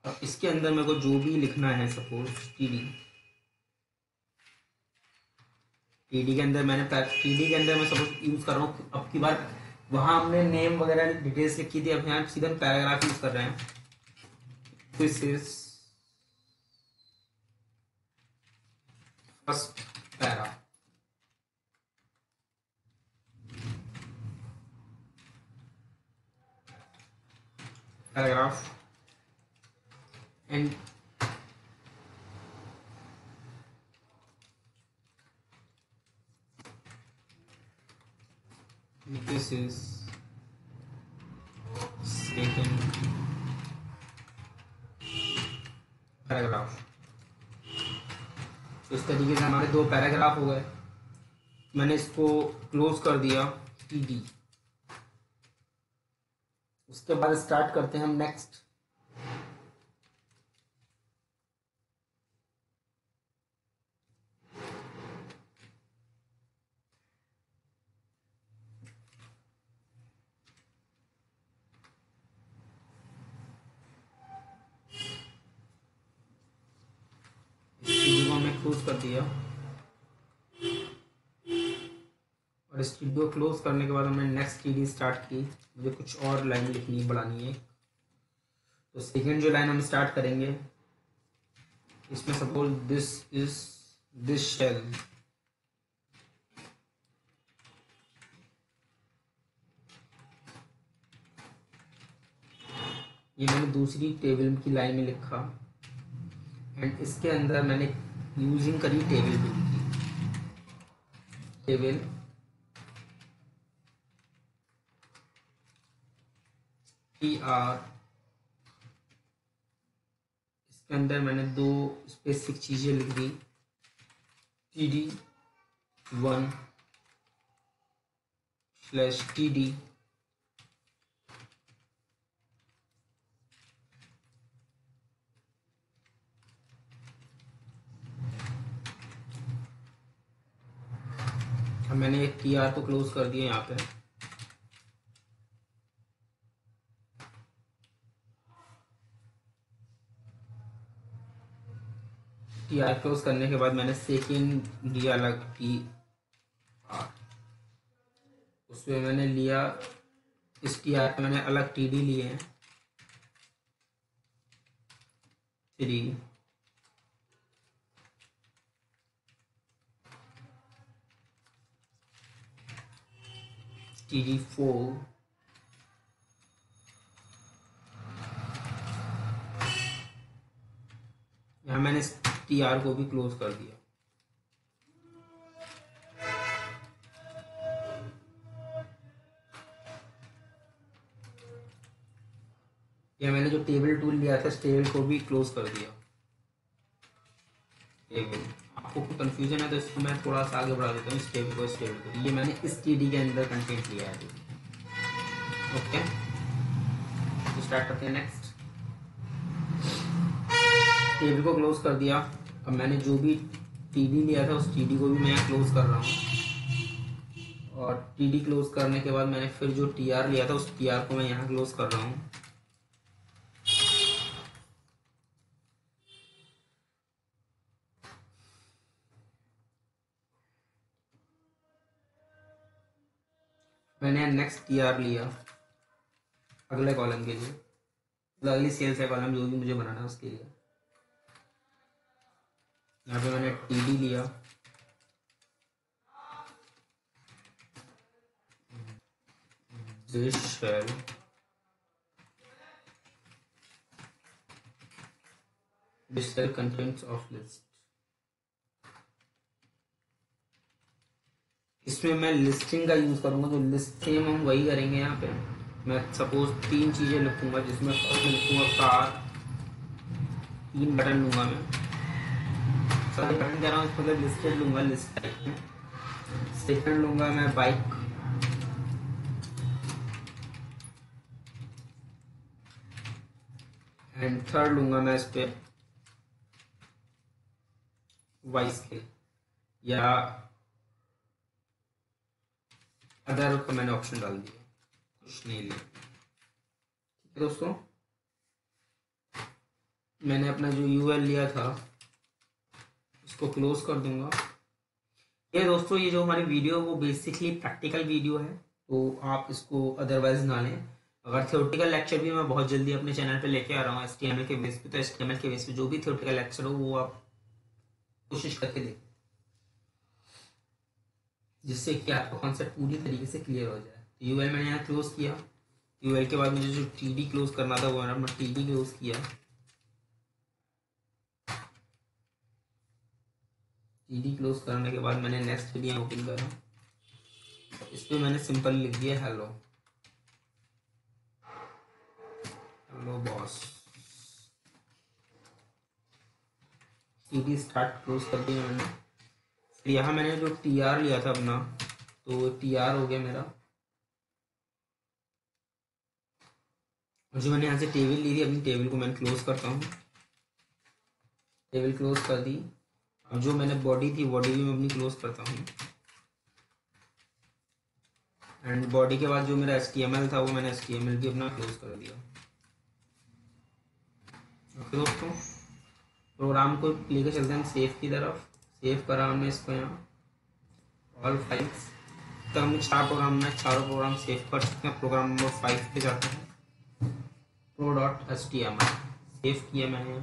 [SPEAKER 1] अब इसके अंदर मेरे को जो भी लिखना है, सपोज टीडी के अंदर मैं सपोज यूज कर रहा हूँ। अब की बार वहां हमने नेम वगैरह डिटेल्स लिखी थी, अब यहाँ सीधा पैराग्राफ यूज कर रहे हैं। This is first para. Paragraph and this is second paragraph. तो इस तरीके से हमारे 2 पैराग्राफ हो गए। मैंने इसको क्लोज कर दिया TD। उसके बाद स्टार्ट करते हैं हम नेक्स्ट। क्लोज कर दिया और स्टूडियो क्लोज करने के बाद हमने नेक्स्ट TD स्टार्ट की। मुझे कुछ और लाइन लिखनी बढ़ानी है। तो सेकेंड जो लाइन हम स्टार्ट करेंगे, इसमें suppose this is this cell. ये मैंने दूसरी टेबल की लाइन में लिखा एंड इसके अंदर मैंने यूजिंग करी टेबल की। Table TR। इसके अंदर मैंने 2 स्पेसिफिक चीजें लिख दी, TD1/TD मैंने एक TR को क्लोज कर दिया यहाँ पे। TR क्लोज करने के बाद मैंने सेकेंड लिया अलग TR। उसमें मैंने लिया इस TR पे मैंने अलग TD लिए हैं 3। TD4 यहाँ मैंने इस TR को भी क्लोज कर दिया। या मैंने जो टेबल टूल लिया था इस टेबल को भी क्लोज कर दिया। टेबल आपको कोई कंफ्यूजन है तो इसको मैं थोड़ा सा आगे बढ़ा देता हूँ। इस टेबल को ये मैंने इस TD के अंदर कंटेंट लिया है। ओके तो स्टार्ट करते हैं नेक्स्ट। टेबल को क्लोज कर दिया। अब मैंने जो भी TD लिया था उस TD को भी मैं क्लोज कर रहा हूँ और टीडी क्लोज करने के बाद मैंने फिर जो टीआर लिया था उस टीआर को मैं यहाँ क्लोज कर रहा हूँ। मैंने नेक्स्ट टीआर लिया अगले कॉलम के लिए, अगली सेल्स है कॉलम जो भी मुझे बनाना है उसके लिए। यहाँ पे मैंने टीडी लिया, this cell contents of list. इसमें मैं लिस्टिंग का यूज करूंगा, जो लिस्ट सेम हम वही करेंगे। यहाँ पे मैं सपोज 3 चीजें लिखूंगा, जिसमें फर्स्ट में लिखूंगा कार, 3 बटन लूंगा मैं, सॉरी बटन कह रहा हूँ, मतलब लिस्टेड लूंगा लिस्ट टाइप में। सेकंड लूंगा मैं बाइक, एंड थर्ड लूंगा मैं इस पे वॉइस के या अदर का मैंने ऑप्शन डाल दिया, कुछ नहीं लिया। ठीक है दोस्तों, मैंने अपना जो यूएल लिया था इसको क्लोज कर दूंगा। ये दोस्तों ये जो हमारी वीडियो वो बेसिकली प्रैक्टिकल वीडियो है, तो आप इसको अदरवाइज ना लें। अगर थियोरेटिकल लेक्चर भी मैं बहुत जल्दी अपने चैनल पे लेके आ रहा हूँ HTML के बेस पे, तो HTML के बेस पे जो भी थियोरेटिकल लेक्चर हो वो आप कोशिश करके देखें, जिससे कि आपका कॉन्सेप्ट पूरी तरीके से क्लियर हो जाए। तो यूएल मैंने यहाँ क्लोज किया। यूएल के बाद मुझे जो टीडी क्लोज करना था वो मैंने टीडी क्लोज किया। टीडी क्लोज करने के बाद मैंने नेक्स्ट टीडी ओपन करा, इस पे मैंने सिंपल लिख दिया hello, hello boss. TD start close कर दिया मैंने। फिर यहाँ मैंने जो टीआर लिया था अपना, तो टीआर हो गया मेरा। जो मैंने यहाँ से टेबल ली थी, अपनी टेबल को मैंने क्लोज करता हूँ, टेबल क्लोज कर दी। अब जो मैंने बॉडी थी, बॉडी भी मैं अपनी क्लोज करता हूँ, एंड बॉडी के बाद जो मेरा HTML था वो मैंने HTML भी अपना क्लोज कर दिया। ओके दोस्तों, प्रोग्राम को लेकर चलते हैं सेव की तरफ। सेव करा हमने इसको यहाँ, ऑल फाइल्स। तो हमने 4 प्रोग्राम में 4 प्रोग्राम सेव कर सकते हैं। प्रोग्राम नंबर 5 पे जाते हैं, pro.html सेव किया मैंने।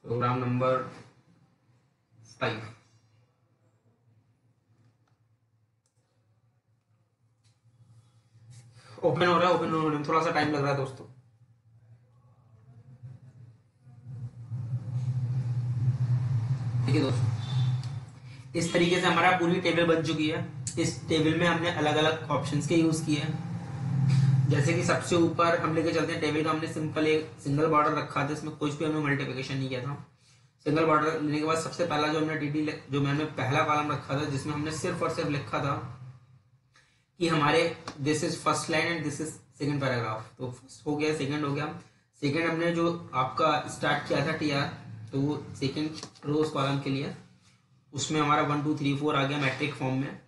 [SPEAKER 1] प्रोग्राम नंबर 5 ओपन हो रहा है, ओपन होने में थोड़ा सा टाइम लग रहा है दोस्तों। देखिए दोस्तों, इस तरीके से हमारा पूरी टेबल बन चुकी है। इस टेबल में हमने अलग अलग ऑप्शंस के यूज किए हैं। जैसे कि सबसे ऊपर हम लेके चलते हैं टेबल का, हमने सिंपल एक सिंगल बॉर्डर रखा था, इसमें कुछ भी हमने मल्टीप्लिकेशन नहीं किया था। सिंगल बॉर्डर लेने के बाद सबसे पहला जो हमने टीडी जो मैंने पहला कॉलम रखा था, जिसमें हमने सिर्फ और सिर्फ लिखा था कि हमारे this is first line and this is second paragraph. तो फर्स्ट हो गया, सेकंड हो गया। सेकंड हमने जो आपका स्टार्ट किया था टीआर, तो वो सेकंड रोज कॉलम के लिए, उसमें हमारा 1 2 3 4 आ गया मैट्रिक फॉर्म में।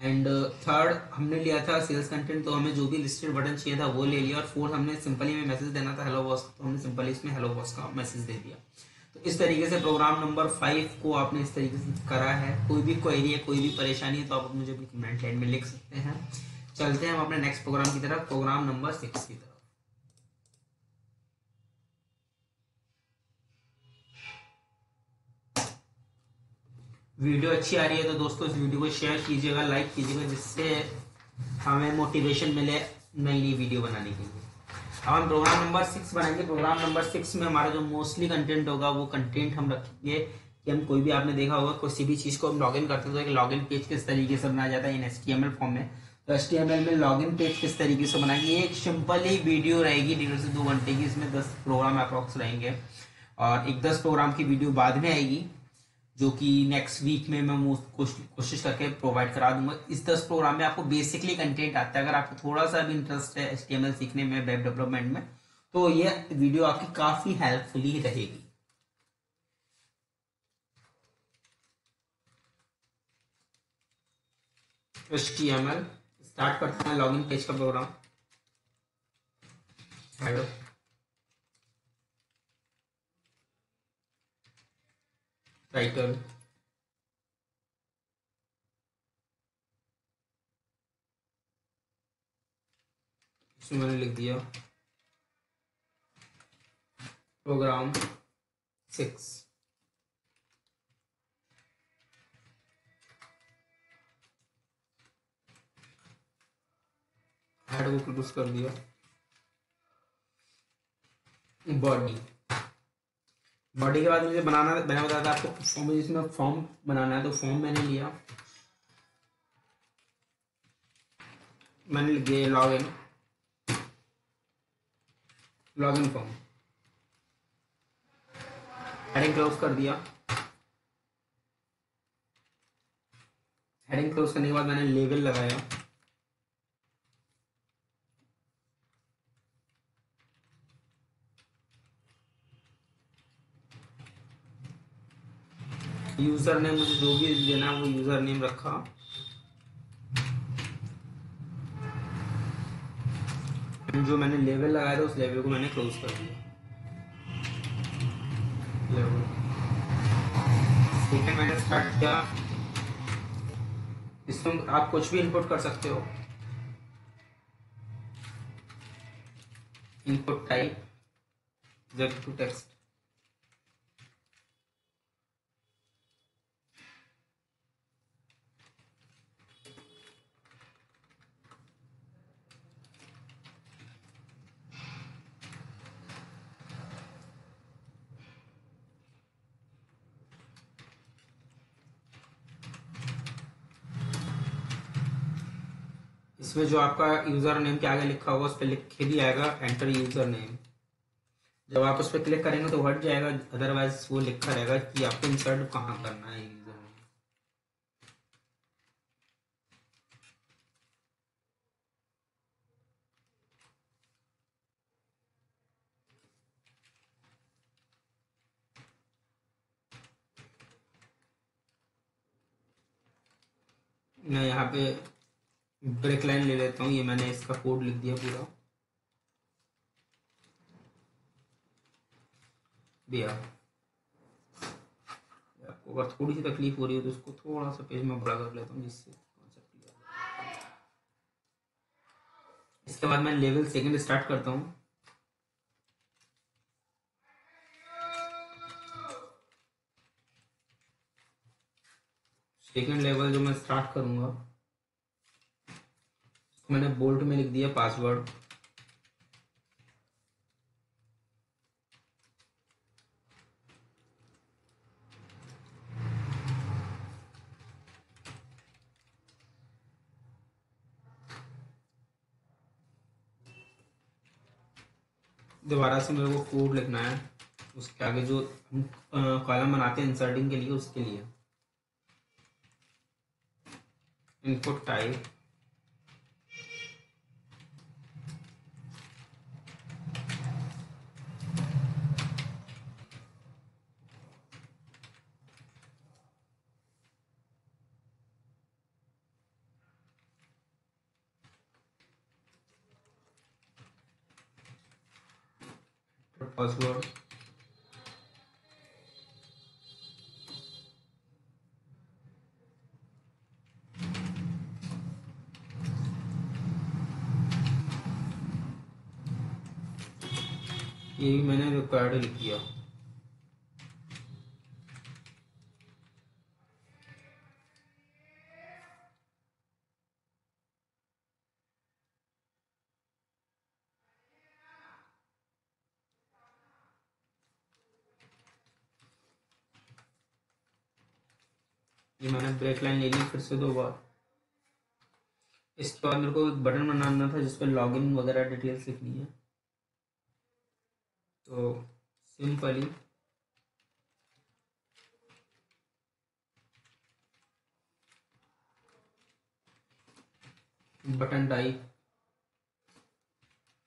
[SPEAKER 1] एंड थर्ड हमने लिया था सेल्स कंटेंट, तो हमें जो भी लिस्टेड बटन चाहिए था वो ले लिया। और फोर्थ हमने सिंपली में मैसेज देना था हेलो बॉस, तो हमने सिंपली इसमें हेलो बॉस का मैसेज दे दिया। तो इस तरीके से प्रोग्राम नंबर 5 को आपने इस तरीके से करा है। कोई भी क्वेरी है, कोई भी परेशानी है, तो आप मुझे भी कमेंट लाइन में लिख सकते हैं। चलते हैं हम अपने नेक्स्ट प्रोग्राम की तरफ, प्रोग्राम नंबर 6 की तरफ। वीडियो अच्छी आ रही है तो दोस्तों इस वीडियो को शेयर कीजिएगा, लाइक कीजिएगा, जिससे हमें मोटिवेशन मिले नई नई वीडियो बनाने के लिए। अब हम प्रोग्राम नंबर 6 बनाएंगे। प्रोग्राम नंबर 6 में हमारा जो मोस्टली कंटेंट होगा वो कंटेंट हम रखेंगे कि हम कोई भी, आपने देखा होगा किसी भी चीज को हम लॉगिन करते हैं तो एक लॉगिन पेज किस तरीके से बनाया जाता है इन HTML फॉर्म में। तो HTML में लॉगिन पेज किस तरीके से बनाएंगे, एक सिंपल ही वीडियो रहेगी 1.5 से 2 घंटे की। इसमें 10 प्रोग्राम अप्रॉक्स रहेंगे और एक 10 प्रोग्राम की वीडियो बाद में आएगी, जो कि नेक्स्ट वीक में मैं कोशिश करके प्रोवाइड करा दूंगा। इस 10 प्रोग्राम में आपको बेसिकली कंटेंट आता है। अगर आपको थोड़ा सा भी इंटरेस्ट है HTML सीखने में, वेब डेवलपमेंट में, तो ये वीडियो आपकी काफी हेल्पफुली रहेगी। HTML स्टार्ट करते हैं लॉगिन पेज का प्रोग्राम। हेडर टाइटल इसमें मैंने लिख दिया प्रोग्राम 6। हेड को क्लोज कर दिया। बॉडी के बाद मुझे बनाना, मैंने बताया था आपको फॉर्म, जिसमें फॉर्म बनाना है तो फॉर्म मैंने लिया, मैंने लिख दिया लॉगिन फॉर्म। हेडिंग क्लोज कर दिया। हेडिंग क्लोज करने के बाद मैंने लेबल लगाया, यूजर नेम मुझे जो भी देना है वो यूजर नेम रखा। जो मैंने लेबल लगाया था उस लेबल को मैंने क्लोज कर दिया। लेबल सेकंड मैंने स्टार्ट किया। इसमें आप कुछ भी इनपुट कर सकते हो। Input type two text. इसमें जो आपका यूजर नेम के आगे लिखा होगा उस पर लिख के भी आएगा एंटर यूजर नेम। जब आप उस पर क्लिक करेंगे तो हट जाएगा, अदरवाइज वो लिखा रहेगा कि आपको इंसर्ट कहाँ करना है यूजर नेम। मैं यहाँ पे ब्रेक लाइन ले लेता हूँ, ये मैंने इसका कोड लिख दिया पूरा दिया। आपको अगर थोड़ी सी तकलीफ हो रही है तो उसको थोड़ा सा पेज में बड़ा कर लेता हूँ जिससे कॉन्सेप्ट क्लियर हो। इसके बाद मैं लेवल सेकंड स्टार्ट करता हूँ। सेकंड लेवल जो मैं स्टार्ट करूंगा मैंने बोल्ट में लिख दिया पासवर्ड। दोबारा से मेरे को कोड लिखना है, उसके आगे जो हम कॉलम बनाते हैं इंसर्टिंग के लिए, उसके लिए इनपुट टाइप पासवर्ड। ये भी मैंने रिक्वायर्ड लिख दिया। ये मैंने ब्रेक लाइन ले ली फिर से 2 बार। इसके बाद मेरे को एक बटन बनाना था जिस पर लॉगिन वगैरह डिटेल्स लिखनी है, तो सिंपली बटन टाइप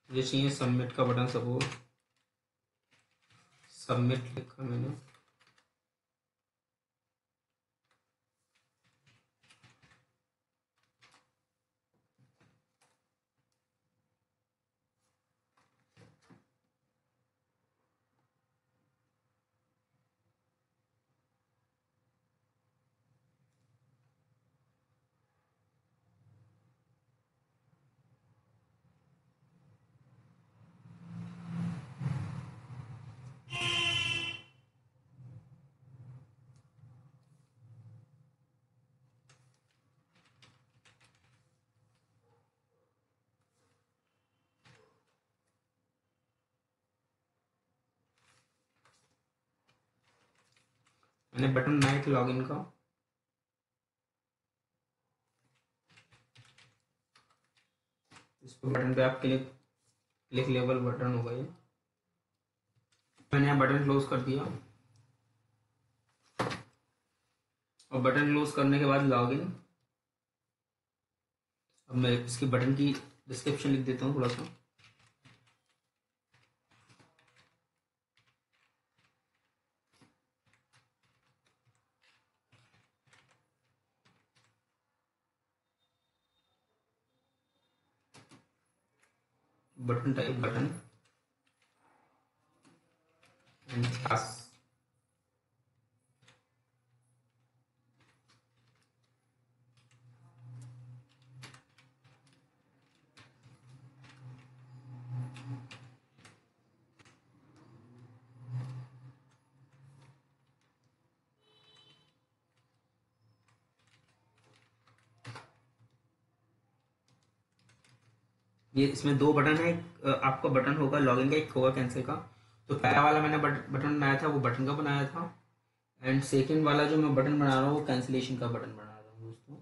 [SPEAKER 1] मुझे चाहिए सबमिट का बटन, सपोज सबमिट लिखा मैंने। मैंने बटन बनाया था लॉगिन का, इसको बटन पे आप क्लिक क्लिक लेबल बटन होगा ये। मैंने यहाँ बटन क्लोज कर दिया और बटन क्लोज करने के बाद लॉगिन। अब मैं इसकी बटन की डिस्क्रिप्शन लिख देता हूँ थोड़ा सा। Button type button and class. ये इसमें दो बटन है, आपका बटन होगा लॉगिन का, एक होगा कैंसिल का। तो पहला वाला मैंने बटन बनाया था वो बटन का बनाया था, एंड सेकंड वाला जो मैं बटन बना रहा हूँ वो कैंसिलेशन का बटन बना रहा हूँ दोस्तों।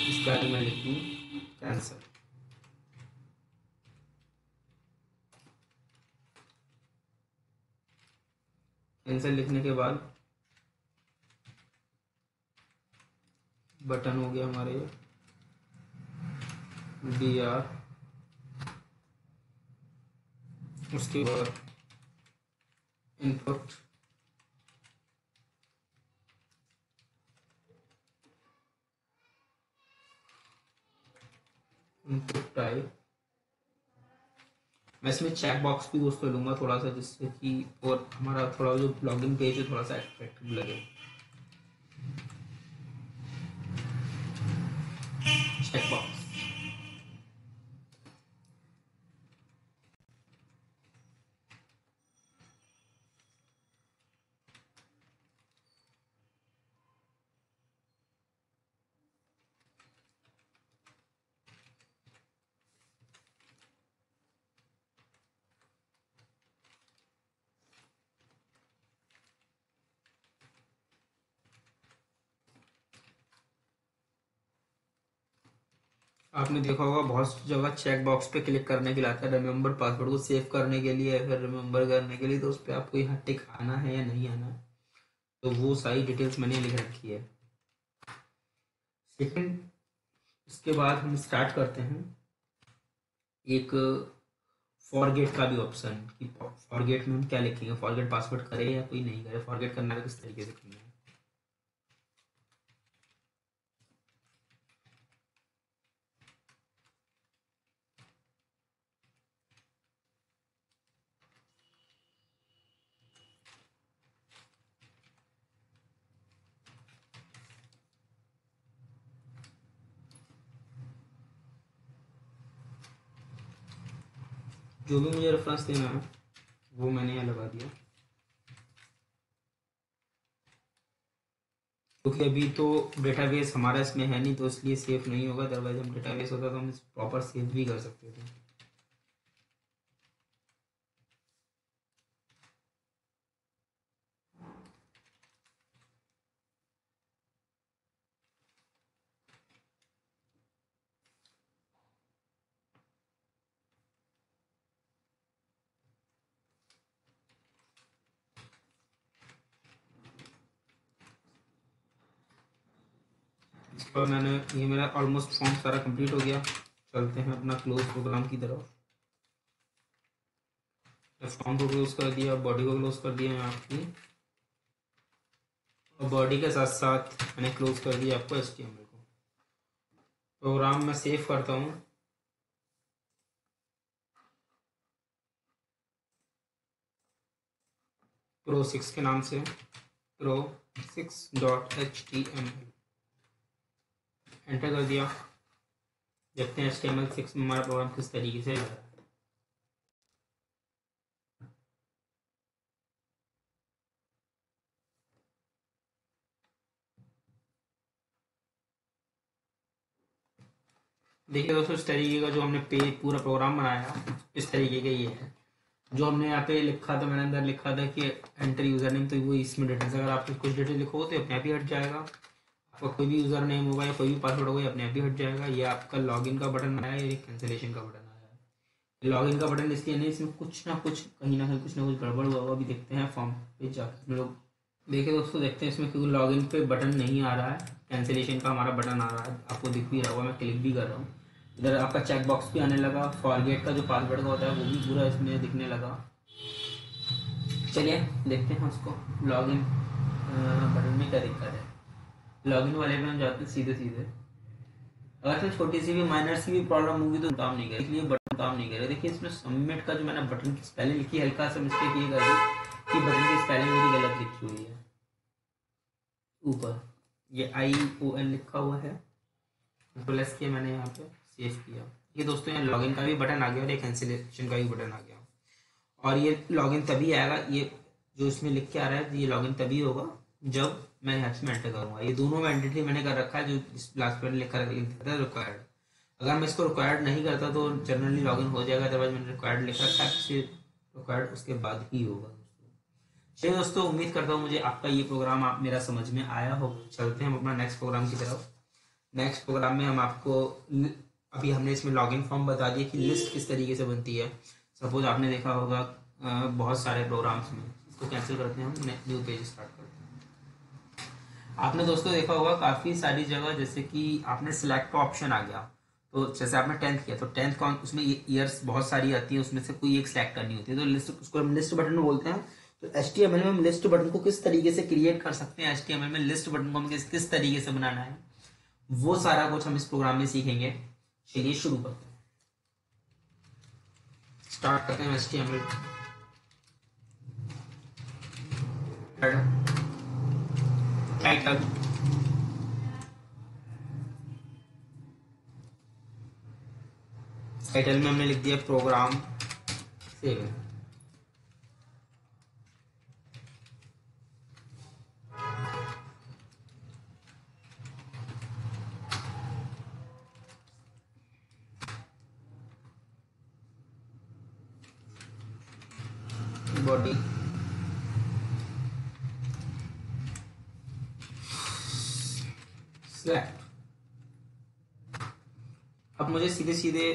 [SPEAKER 1] इसका मैं लिखूँ कैंसिल। कैंसिल लिखने के बाद बटन हो गया हमारे DR, उसके बाद इनपुट, इनपुट टाइप। मैं इसमें चेक बॉक्स भी दोस्तों लूंगा थोड़ा सा, जिससे कि और हमारा थोड़ा जो लॉगिन पेज है थोड़ा सा अट्रैक्टिव लगे। Check box. आपने देखा होगा बहुत जगह चेक बॉक्स पे क्लिक करने के लिए आता है रिमेम्बर पासवर्ड को सेव करने के लिए, फिर रिमेम्बर करने के लिए, तो उस पर आपको यहाँ टिक आना है या नहीं आना, तो वो सारी डिटेल्स मैंने लिख रखी है। सेकंड, इसके बाद हम स्टार्ट करते हैं एक फॉरगेट का भी ऑप्शन, कि फॉरगेट में हम क्या लिखेंगे, फॉरगेट पासवर्ड करे या कोई नहीं करे, फॉरगेट करना है तो किस तरीके से करना है। जो भी मुझे रेफरेंस देना है वो मैंने यहाँ लगा दिया, क्योंकि अभी तो डेटाबेस हमारा इसमें है नहीं तो इसलिए सेफ नहीं होगा, अदरवाइज हम डेटाबेस होता तो हम इस प्रॉपर सेव भी कर सकते थे। इस पर मैंने ये मेरा ऑलमोस्ट फॉर्म सारा कंप्लीट हो गया। चलते हैं अपना क्लोज प्रोग्राम की तरफ। फॉर्म को क्लोज कर दिया, बॉडी को क्लोज कर दिया मैं आपकी, और बॉडी के साथ साथ मैंने क्लोज कर दिया आपको HTML को। प्रोग्राम मैं सेव करता हूँ। Pro6 के नाम से, Pro6.html एंटर कर दिया। देखते हैं HTML6 में हमारा प्रोग्राम किस तरीके से है। देखिए दोस्तों, इस तरीके का जो हमने पूरा प्रोग्राम बनाया इस तरीके का ये है। जो हमने यहाँ पे लिखा था, मैंने अंदर लिखा था कि एंटर यूजर नेम, तो वो इसमें डिटेल्स, अगर आप कुछ डिटेल लिखो तो अपने आप ही हट जाएगा। आपका कोई भी यूजर नेम होगा या कोई भी पासवर्ड होगा, ये अपने आप ही हट जाएगा। ये आपका लॉगिन का बटन आया है, ये कैंसिलेशन का बटन आया है। लॉगिन का बटन इसलिए नहीं, इसमें कुछ ना कुछ कहीं ना कहीं कुछ ना कुछ गड़बड़ हुआ होगा। अभी देखते हैं फॉर्म पे जाकर इसमें लोग, देखिए दोस्तों देखते हैं इसमें, क्योंकि लॉगिन पे बटन नहीं आ रहा है, कैंसिलेशन का हमारा बटन आ रहा है, आपको दिख भी रहा होगा, मैं क्लिक भी कर रहा हूँ। इधर आपका चेक बॉक्स भी आने लगा, फॉरगेट का जो पासवर्ड का होता है वो भी पूरा इसमें दिखने लगा। चलिए देखते हैं उसको। लॉगिन बटन में क्या दिक्कत है, लॉगिन वाले में हम जाते हैं सीधे सीधे। अगर तो छोटी सी भी माइनर सी भी प्रॉब्लम होगी तो काम नहीं करे, इसलिए बटन काम नहीं करे। देखिए इसमें सबमिट का जो मैंने बटन की स्पेलिंग लिखी, हल्का सा मिस्टेक ये कर दी कि बटन की स्पेलिंग मेरी गलत लिखी हुई है। ऊपर ये ION लिखा हुआ है, प्लस किया मैंने यहाँ पे, सेव किया। ये दोस्तों यहाँ लॉगिन का भी बटन आ गया और ये कैंसिलेशन का भी बटन आ गया। और ये लॉगिन तभी आएगा, ये जो इसमें लिख के आ रहा है ये लॉगिन तभी होगा जब मैं यहाँ से एंटर करूंगा। ये दोनों में एंटिटी मैंने कर रखा है, जो इस लास्ट पर लिखा था रिक्वायर्ड। अगर मैं इसको रिक्वायर्ड नहीं करता तो जनरली लॉगिन हो जाएगा, अदरवाइज मैंने रिक्वायर्ड लिख रखा है, रिक्वायर्ड उसके बाद ही होगा। चलिए दोस्तों, उम्मीद करता हूँ मुझे आपका ये प्रोग्राम आप मेरा समझ में आया हो। चलते हैं हम अपना नेक्स्ट प्रोग्राम की तरफ। नेक्स्ट प्रोग्राम में हम आपको, अभी हमने इसमें लॉगिन फॉर्म बता दिया कि लिस्ट किस तरीके से बनती है। सपोज आपने देखा होगा बहुत सारे प्रोग्राम्स में, इसको कैंसिल करते हैं, हम न्यू पेज स्टार्ट करते हैं। आपने दोस्तों देखा होगा काफ़ी सारी जगह, जैसे कि आपने सिलेक्ट का ऑप्शन आ गया, तो जैसे आपने 10th किया तो 10th कौन, उसमें ईयर्स बहुत सारी आती है, उसमें से कोई एक सिलेक्ट करनी होती है, तो लिस्ट, उसको हम लिस्ट बटन बोलते हैं। तो HTML में हम लिस्ट बटन को किस तरीके से क्रिएट कर सकते हैं, HTML में लिस्ट बटन को हम किस तरीके से बनाना है, वो सारा कुछ हम इस प्रोग्राम में सीखेंगे। चलिए शुरू करते हैं, स्टार्ट करते हैं HTML। टाइटल, टाइटल में हमने लिख दिया प्रोग्राम, सेव। Body, select. अब मुझे सीधे सीधे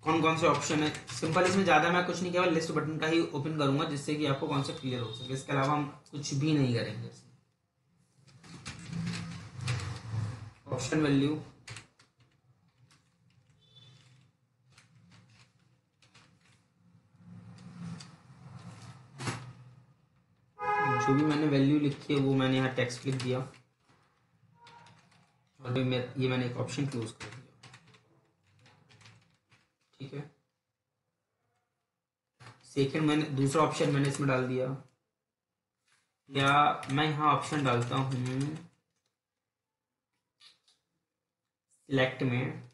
[SPEAKER 1] कौन कौन से ऑप्शन है, सिंपल, इसमें ज़्यादा मैं कुछ नहीं, केवल लिस्ट बटन का ही ओपन करूंगा, जिससे कि आपको कॉन्सेप्ट क्लियर हो सके। इसके अलावा हम कुछ भी नहीं करेंगे। ऑप्शन वैल्यू, जो भी मैंने वैल्यू लिखी है वो मैंने यहाँ टेक्स्ट लिख दिया, और ये मैंने एक ऑप्शन क्लोज कर दिया। ठीक है, सेकंड मैंने दूसरा ऑप्शन मैंने इसमें डाल दिया, या मैं यहाँ ऑप्शन डालता हूँ सिलेक्ट में,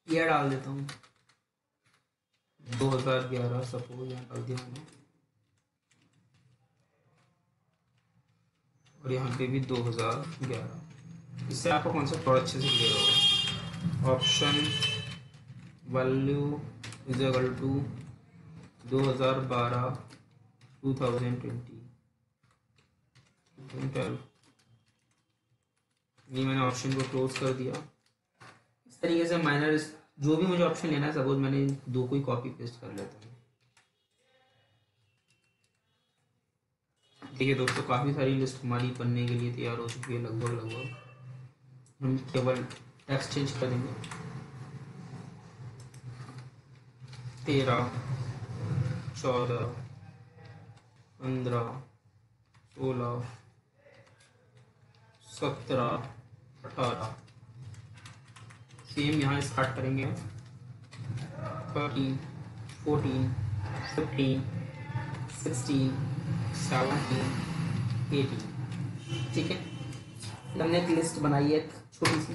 [SPEAKER 1] यह डाल देता हूँ 2011, सपोज यहाँ डाल दिया मैंने, और यहाँ पे भी 2011। इससे आपको कॉन्सेप्ट थोड़ा अच्छे से क्लियर होगा। Option value is equal to 2012 2020 12। ये मैंने ऑप्शन को क्लोज कर दिया। इस तरीके से माइनर, जो भी मुझे ऑप्शन लेना है, सपोज मैंने दो कोई कॉपी पेस्ट कर लेता हूँ। देखिए दोस्तों, काफ़ी सारी लिस्ट हमारी बनने के लिए तैयार हो चुकी है, लगभग हम केवल टेक्स्ट चेंज करेंगे। 13 14 15 16 17 18, सेम यहाँ स्टार्ट करेंगे 13 14 15 16 17 18। ठीक है, हमने एक लिस्ट बनाई है छोटी सी।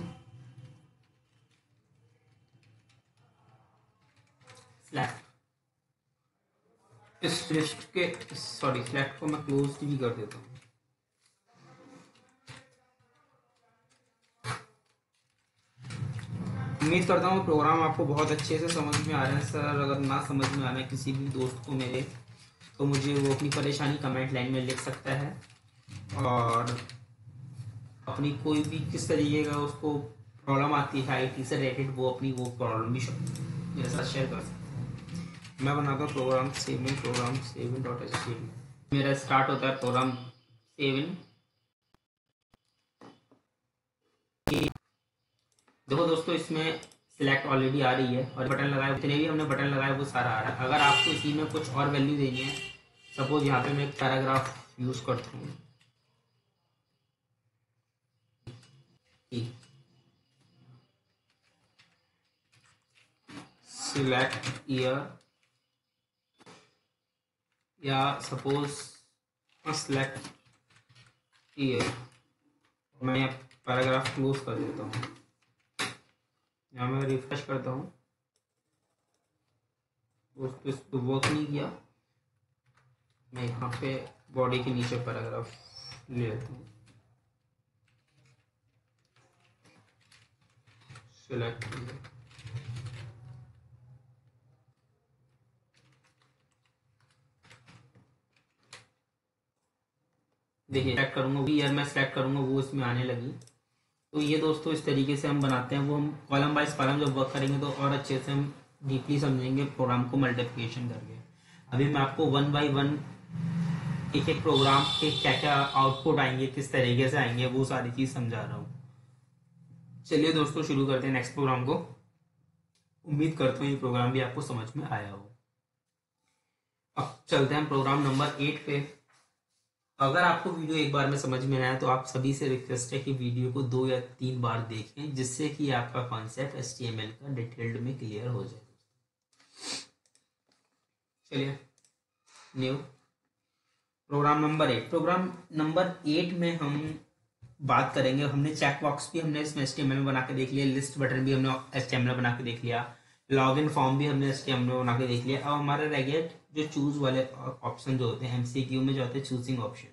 [SPEAKER 1] सिलेक्ट, इस लिस्ट के, सॉरी, सिलेक्ट को मैं क्लोज भी कर देता हूँ। उम्मीद करता हूँ प्रोग्राम आपको बहुत अच्छे से समझ में आ रहा है। सर अगर ना समझ में आ रहा है किसी भी दोस्त को मेरे, तो मुझे वो अपनी परेशानी कमेंट लाइन में लिख सकता है, और अपनी कोई भी किस तरीके का उसको प्रॉब्लम आती है IT से रिलेटेड, वो अपनी वो प्रॉब्लम भी मेरे साथ शेयर कर सकते हैं। मैं बनाता हूँ प्रोग्राम सेविंग डॉट HTML। मेरा स्टार्ट होता है प्रोग्राम सेविंग। देखो दोस्तों, इसमें सिलेक्ट ऑलरेडी आ रही है, और बटन लगाए, जितने भी हमने बटन लगाए वो सारा आ रहा है। अगर आपको इसी में कुछ और वैल्यू देनी है, सपोज यहाँ पे मैं एक पैराग्राफ यूज करता हूँ, सिलेक्ट ईयर, या सपोज सिलेक्ट ईयर, मैं यहाँ पैराग्राफ क्लोज कर देता हूँ। यहाँ मैं रिफ्रेश करता हूँ, दोस्तों इस पर वर्क नहीं किया। मैं यहाँ पे बॉडी के नीचे पैराग्राफ ले लेता हूँ, सिलेक्ट ईयर, देखिए सेलेक्ट करूंगा, वो ईयर मैं सेलेक्ट करूंगा वो इसमें आने लगी। तो ये दोस्तों इस तरीके से हम बनाते हैं। वो हम कॉलम बाइज कॉलम जब वर्क करेंगे तो और अच्छे से हम डीपली समझेंगे प्रोग्राम को मल्टीप्लिकेशन करके। अभी मैं आपको 1 बाय 1 एक एक प्रोग्राम के क्या क्या आउटपुट आएंगे, किस तरीके से आएंगे, वो सारी चीज समझा रहा हूँ। चलिए दोस्तों शुरू करते हैं नेक्स्ट प्रोग्राम को। उम्मीद करता हूँ ये प्रोग्राम भी आपको समझ में आया हो। अब चलते हैं प्रोग्राम नंबर 8 पे। अगर आपको वीडियो एक बार में समझ में आया तो आप सभी से रिक्वेस्ट है कि वीडियो को 2 या 3 बार देखें, जिससे कि आपका कॉन्सेप्ट HTML का डिटेल्ड में क्लियर हो जाए। चलिए न्यू प्रोग्राम नंबर 8 में हम बात करेंगे। हमने चेक बॉक्स भी हमने इसमें HTML में बना के देख लिया, लिस्ट बटन भी हमने HTML में बना के देख लिया, लॉगिन फॉर्म भी हमने HTML में बना के देख लिया। अब हमारे रह गए जो चूज वाले ऑप्शन जो होते हैं MCQ में, जो होते हैं चूजिंग ऑप्शन।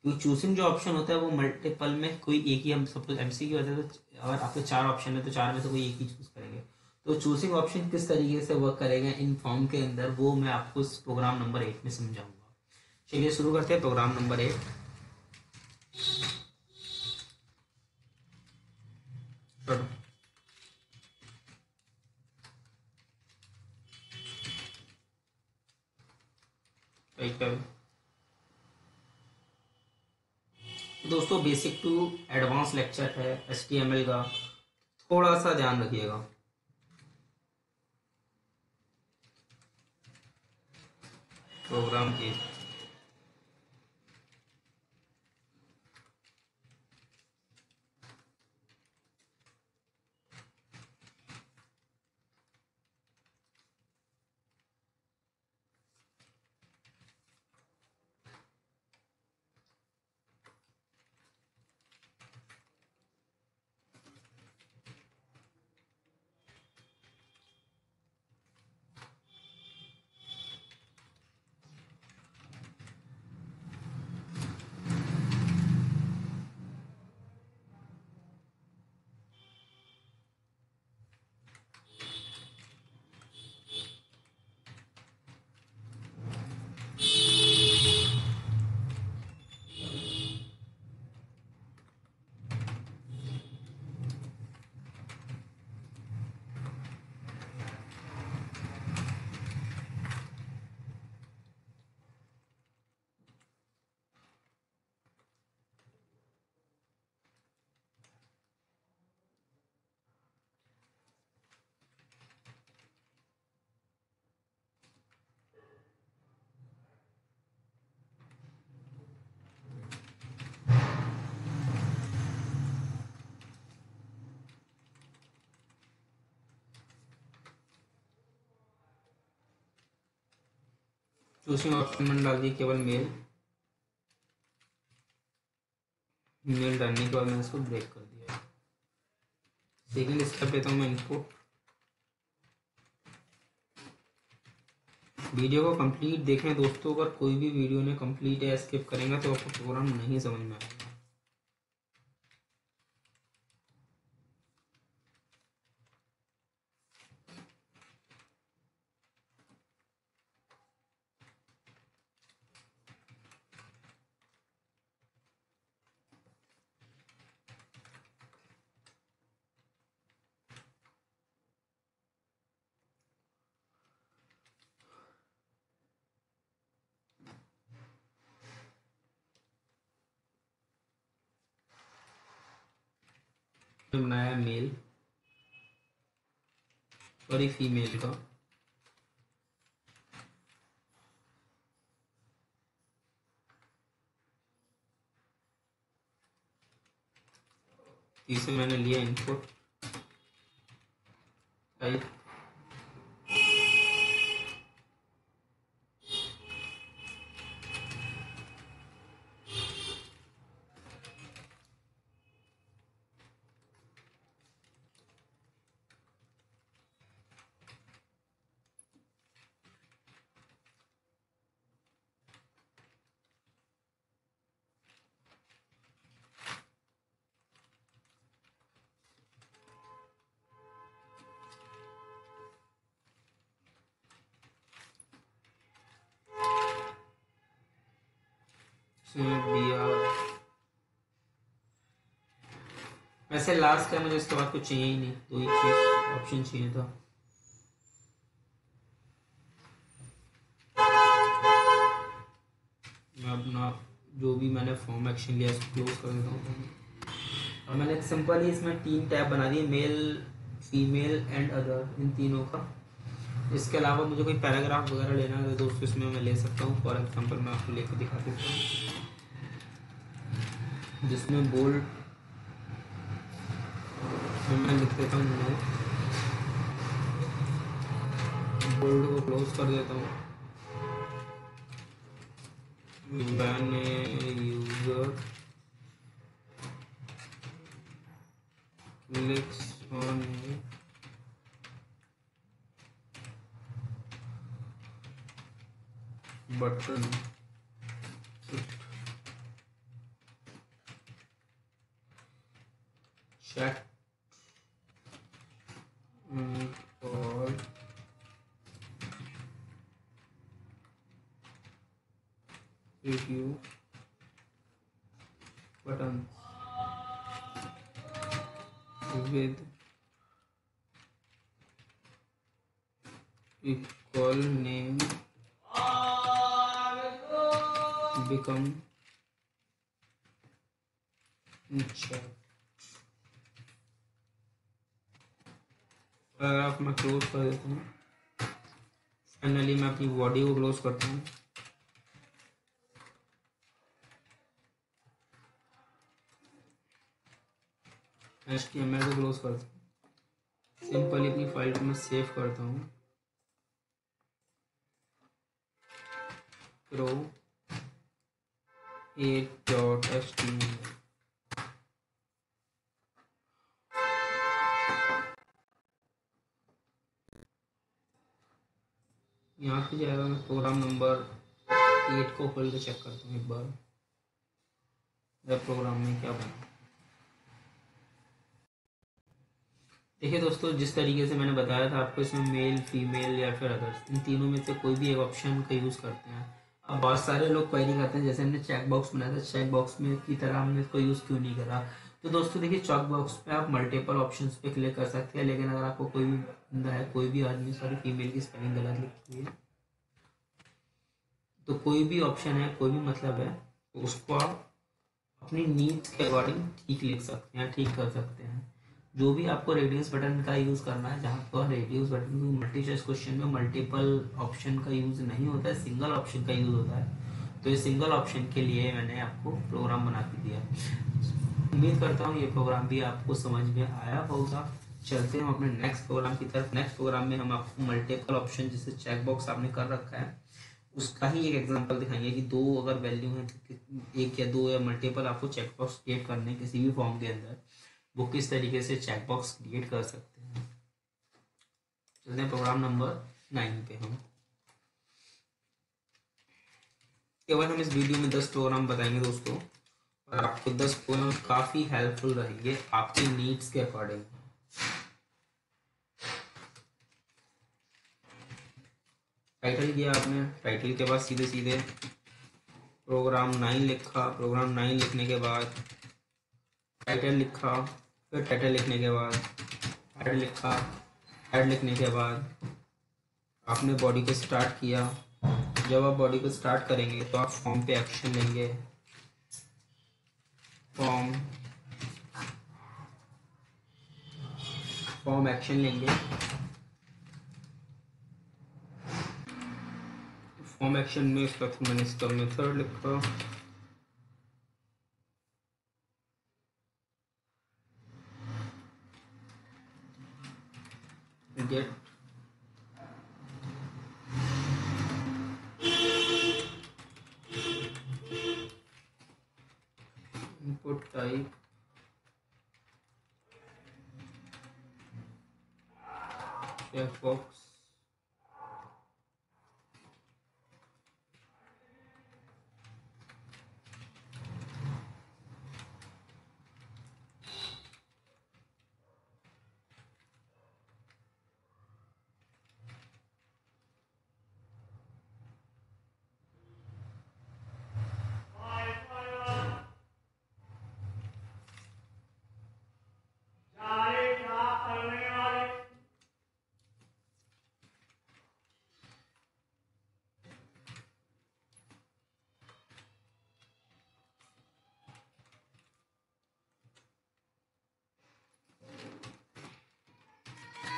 [SPEAKER 1] क्योंकि चूजिंग जो ऑप्शन होता है वो मल्टीपल में कोई एक ही, हम सपोज MCQ होता है तो अगर आपके 4 ऑप्शन है तो 4 में से कोई एक ही चूज करेंगे। तो चूजिंग ऑप्शन किस तरीके से वर्क करेगा इन फॉर्म के अंदर, वो मैं आपको इस प्रोग्राम नंबर 8 में समझाऊंगा। चलिए शुरू करते हैं प्रोग्राम नंबर 8। दोस्तों बेसिक टू एडवांस लेक्चर है HTML का, थोड़ा सा ध्यान रखिएगा। प्रोग्राम की चूजिंग ऑप्शन में डाल दिए केवल मेल डालने के बाद मैंने इसको ब्रेक कर दिया। सेकेंड स्टेप लेता हूँ मैं इनपुट। वीडियो को कंप्लीट देखें दोस्तों, अगर कोई भी वीडियो ने कंप्लीट या स्किप करेंगे तो आपको प्रोग्राम नहीं समझ में आएगा। बनाया मेल, सॉरी फीमेल का। इसे मैंने लिया इनपुट टाइप, दिया। वैसे लास्ट है, मुझे इसके बाद कुछ चाहिए ही नहीं, दो ही चीज ऑप्शन चाहिए था। मैं अपना जो भी मैंने फॉर्म एक्शन लिया इसको क्लोज कर देता हूँ। और मैंने सिंपली इसमें 3 टैब बना दिए, मेल, फीमेल एंड अदर, इन तीनों का। इसके अलावा मुझे कोई पैराग्राफ वगैरह लेना है तो दोस्तों इसमें मैं ले सकता हूँ। फॉर एग्जांपल मैं आपको लेकर दिखा देता हूँ, जिसमें बोल्ड मैं लिख देता हूँ, बोल्ड को क्लोज कर देता हूँ। when a user clicks on a button, check or review buttons with equal name become chat। Paragraph मैं क्लोज कर देता हूँ। फाइनली मैं अपनी बॉडी को क्लोज करता हूँ। HTML को क्लोज करता हूँ। सिंपली अपनी फाइल को मैं सेव करता हूँ। pro 8.html। यहाँ पे जाएगा, मैं प्रोग्राम नंबर 8 को खोल के चेक करता हूँ एक बार, प्रोग्राम में क्या बना। देखिए दोस्तों, जिस तरीके से मैंने बताया था आपको, इसमें मेल, फीमेल या फिर अदर्स, इन तीनों में से कोई भी एक ऑप्शन का यूज़ करते हैं। अब बहुत सारे लोग क्वेरी करते हैं, जैसे हमने चेक बॉक्स बनाया था, चेक बॉक्स में की तरह हमने इसको यूज़ क्यों नहीं करा। तो दोस्तों देखिए, चेक बॉक्स पे आप मल्टीपल ऑप्शंस पे क्लिक कर सकते हैं, लेकिन अगर आपको कोई भी बंदा है, कोई भी आदमी, सॉरी फीमेल की स्पेलिंग गलत लिखी है, तो कोई भी ऑप्शन है, कोई भी मतलब है, तो उसको आप अपनी नीड्स के अकॉर्डिंग ठीक लिख सकते हैं, ठीक कर सकते हैं। जो भी आपको रेडियस बटन का यूज़ करना है, जहाँ पर radius button multi choice question में मल्टीपल ऑप्शन का यूज़ नहीं होता है, सिंगल ऑप्शन का यूज़ होता है, तो ये सिंगल ऑप्शन के लिए मैंने आपको प्रोग्राम बना के दिया। उम्मीद करता हूँ ये प्रोग्राम भी आपको समझ में आया होगा। चलते हैं हम अपने नेक्स्ट प्रोग्राम की तरफ। नेक्स्ट प्रोग्राम में हम आपको मल्टीपल ऑप्शन, जैसे चेक बॉक्स आपने कर रखा है, उसका ही एक एग्जांपल दिखाएंगे कि दो अगर वैल्यू है, एक या दो या मल्टीपल आपको चेक बॉक्स क्रिएट करने किसी भी फॉर्म के अंदर, वो किस तरीके से चेक बॉक्स क्रिएट कर सकते हैं। चलते हैं प्रोग्राम नंबर 9 पे। हम केवल हम इस वीडियो में 10 प्रोग्राम बताएंगे दोस्तों, और आपको 10 प्रोग्राम काफी हेल्पफुल रहेंगे आपकी नीड्स के अकॉर्डिंग। टाइटल किया आपने, टाइटल के बाद सीधे सीधे प्रोग्राम 9 लिखा, प्रोग्राम 9 लिखने के बाद टाइटल लिखा, फिर टाइटल लिखने के बाद हेड लिखा, हेड लिखने के बाद आपने बॉडी को स्टार्ट किया। जब आप बॉडी को स्टार्ट करेंगे तो आप फॉर्म पे एक्शन लेंगे, फॉर्म फॉर्म एक्शन लेंगे। फॉर्म एक्शन में इसका मैंने इसका मेथड लिखा, गेट इनपुट टाइप चेकबॉक्स,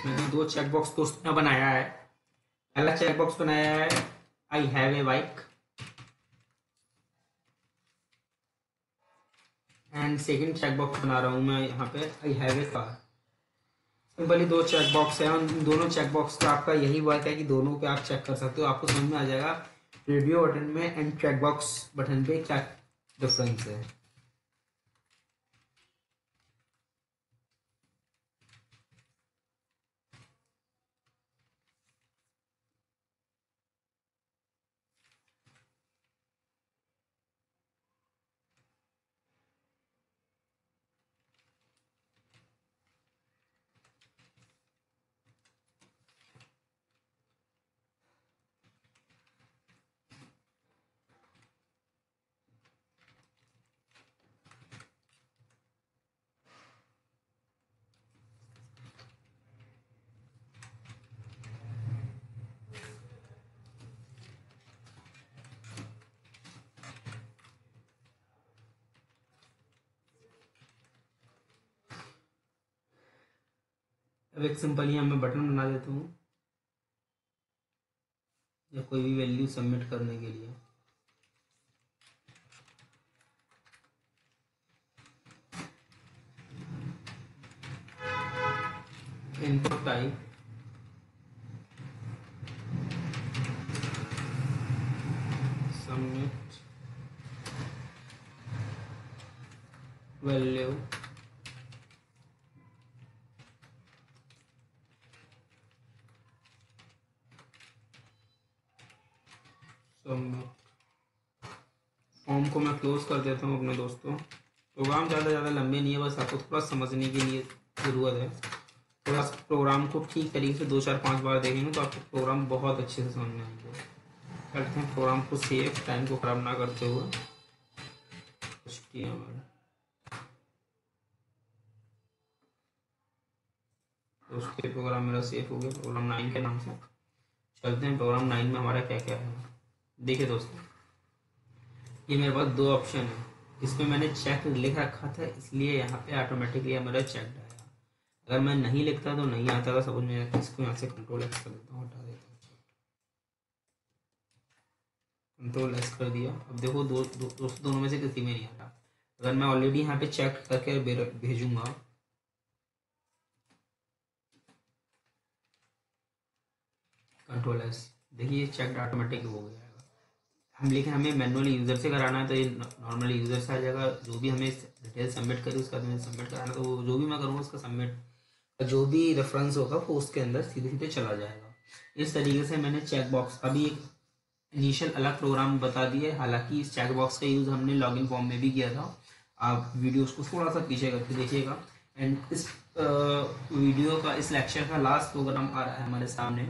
[SPEAKER 1] मैंने 2 चेकबॉक्स दोस्तों बनाया है। पहला चेकबॉक्स बनाया है I have a bike, and second checkbox बना रहा हूँ मैं यहाँ पे I have a car. Simply 2 checkbox है, उन दोनों चेकबॉक्स का आपका यही वर्क है कि दोनों पे आप चेक कर सकते हो, आपको समझ में आ जाएगा रेडियो बटन में एंड चेकबॉक्स बटन पे क्या डिफरेंस है। अब एक सिंपल यहाँ मैं बटन बना देता हूँ या कोई भी वैल्यू सबमिट करने के लिए। Input type submit value submit. Form को मैं क्लोज कर देता हूँ अपने दोस्तों। प्रोग्राम ज़्यादा लंबे नहीं है, बस आपको थोड़ा समझने के लिए ज़रूरत है। थोड़ा सा प्रोग्राम को ठीक तरीके से 2 4 5 बार देखेंगे तो आपको प्रोग्राम बहुत अच्छे से समझ में आएंगे। करते हैं प्रोग्राम को सेव, टाइम को खराब ना करते हुए। तो उसके प्रोग्राम मेरा सेव हो गया, प्रोग्राम 9 के नाम से। चलते हैं प्रोग्राम 9 में हमारा क्या क्या है। देखिए दोस्तों, ये मेरे पास 2 ऑप्शन है। इसमें मैंने चेक लिख रखा था, इसलिए यहाँ पे ऑटोमेटिकली मेरा चेक आया। अगर मैं नहीं लिखता तो नहीं आता था समझ में। इसको यहाँ से कंट्रोल एक्स कर देता हूँ, हटा देता हूँ। कंट्रोल एक्स कर दिया। अब देखो दोनों में से किसी में नहीं आता। अगर मैं ऑलरेडी यहाँ पे चेक करके भेजूंगा, कंट्रोल एस, देखिए चेक ऑटोमेटिक हो गया। हम लेकिन हमें मैनुअली यूज़र से कराना है तो ये नॉर्मली यूज़र से आ जाएगा। जो भी हमें डिटेल सबमिट करी उसका हमें सबमिट कराना, तो जो भी मैं करूँगा उसका सबमिट जो भी रेफरेंस होगा वो उसके अंदर सीधे सीधे चला जाएगा। इस तरीके से मैंने चेक बॉक्स अभी एक इनिशियल अलग प्रोग्राम बता दिए। हालांकि इस चेक बॉक्स का यूज़ हमने लॉगिन फॉर्म में भी किया था। आप वीडियोस को थोड़ा सा पीछे करके देखिएगा। एंड इस वीडियो का, इस लेक्चर का लास्ट प्रोग्राम आ रहा है हमारे सामने,